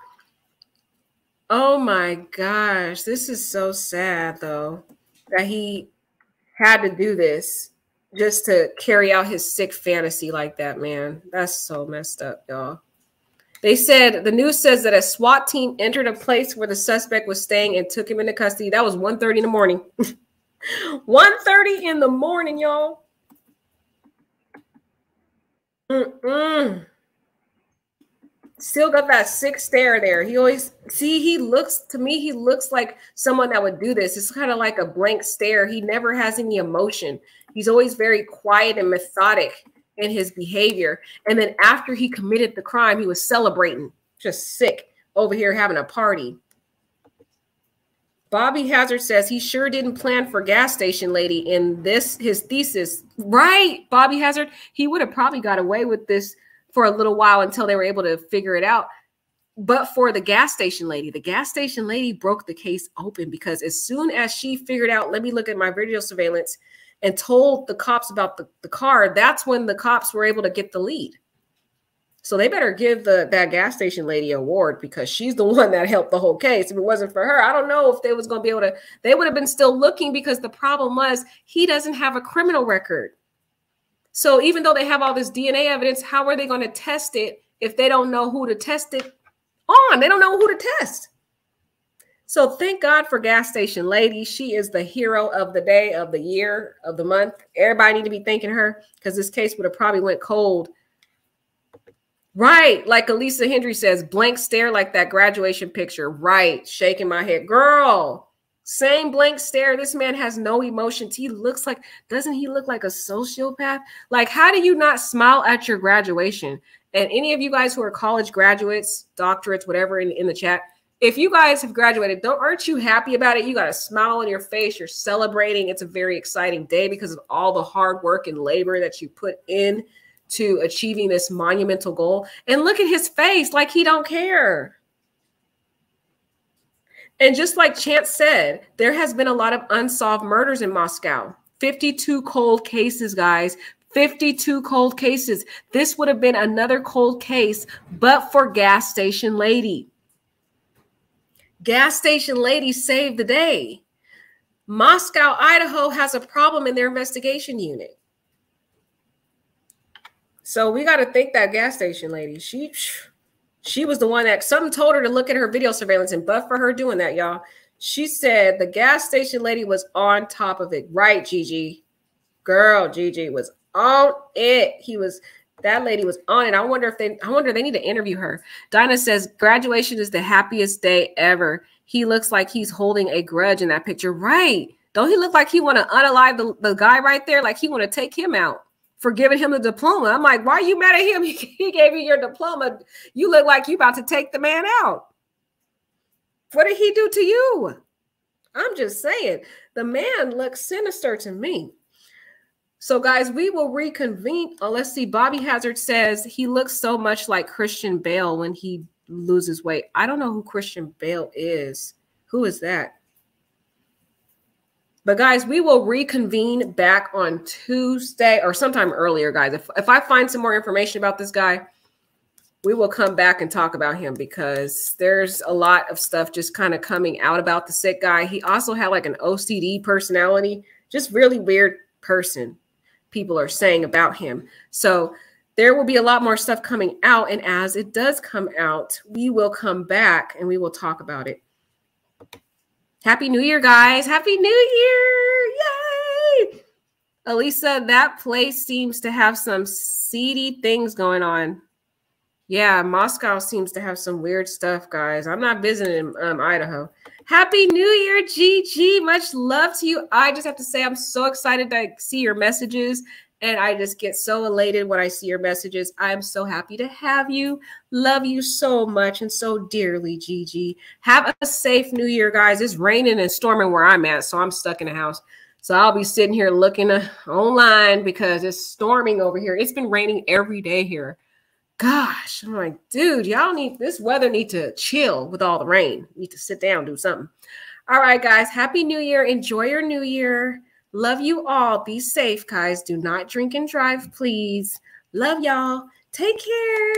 Oh, my gosh. This is so sad, though, that he had to do this just to carry out his sick fantasy like that, man. That's so messed up, y'all. They said, the news says that a SWAT team entered a place where the suspect was staying and took him into custody. That was 1:30 in the morning. 1:30 in the morning, y'all. Still got that sick stare there. He always, see, he looks, to me, he looks like someone that would do this. It's kind of like a blank stare. He never has any emotion. He's always very quiet and methodic in his behavior. And then after he committed the crime, he was celebrating, just sick, over here having a party. Bobby Hazard says he sure didn't plan for gas station lady in this, his thesis. Right, Bobby Hazard. He would have probably got away with this for a little while until they were able to figure it out. But for the gas station lady broke the case open because as soon as she figured out, let me look at my video surveillance, and told the cops about the car, that's when the cops were able to get the lead. So they better give that gas station lady an award because she's the one that helped the whole case. If it wasn't for her, I don't know if they was going to be able to, they would have been still looking because the problem was he doesn't have a criminal record. So even though they have all this DNA evidence, how are they going to test it if they don't know who to test it on? They don't know who to test. So thank God for gas station lady. She is the hero of the day, of the year, of the month. Everybody need to be thanking her because this case would have probably went cold. Right. Like Elisa Hendry says, blank stare like that graduation picture. Right. Shaking my head. Girl, Same blank stare. This man has no emotions. He looks like, doesn't he look like a sociopath? Like, how do you not smile at your graduation? And any of you guys who are college graduates, doctorates, whatever in the chat, if you guys have graduated, aren't you happy about it? You got a smile on your face. You're celebrating. It's a very exciting day because of all the hard work and labor that you put in to achieving this monumental goal. And look at his face, like he don't care. And just like Chance said, there has been a lot of unsolved murders in Moscow. 52 cold cases, guys. 52 cold cases. This would have been another cold case, but for Gas Station Lady. Gas Station Lady saved the day. Moscow, Idaho has a problem in their investigation unit. So we got to thank that Gas Station Lady. She was the one that something told her to look at her video surveillance, and but for her doing that, y'all, she said the Gas Station Lady was on top of it. Right, Gigi? Girl, Gigi was on it. That lady was on it. I wonder they need to interview her. Dinah says graduation is the happiest day ever. He looks like he's holding a grudge in that picture. Right. Don't he look like he want to unalive the guy right there? Like he want to take him out for giving him the diploma. I'm like, why are you mad at him? He gave you your diploma. You look like you about to take the man out. What did he do to you? I'm just saying. The man looks sinister to me. So, guys, we will reconvene. Oh, let's see. Bobby Hazard says he looks so much like Christian Bale when he loses weight. I don't know who Christian Bale is. Who is that? But, guys, we will reconvene back on Tuesday or sometime earlier, guys. If I find some more information about this guy, we will come back and talk about him because there's a lot of stuff just kind of coming out about the sick guy. He also had like an OCD personality, just really weird person, people are saying about him. So there will be a lot more stuff coming out. And as it does come out, we will come back and we will talk about it. Happy New Year, guys. Happy New Year. Yay. Elisa, that place seems to have some seedy things going on. Yeah, Moscow seems to have some weird stuff, guys. I'm not visiting Idaho. Happy New Year, GG. Much love to you. I just have to say I'm so excited to see your messages, and I just get so elated when I see your messages. I'm so happy to have you. Love you so much and so dearly, GG. Have a safe New Year, guys. It's raining and storming where I'm at, so I'm stuck in the house. So I'll be sitting here looking online because it's storming over here. It's been raining every day here. Gosh, I'm like, dude, this weather need to chill with all the rain. Need to sit down, do something. All right, guys, Happy New Year. Enjoy your New Year. Love you all. Be safe, guys. Do not drink and drive, please. Love y'all. Take care.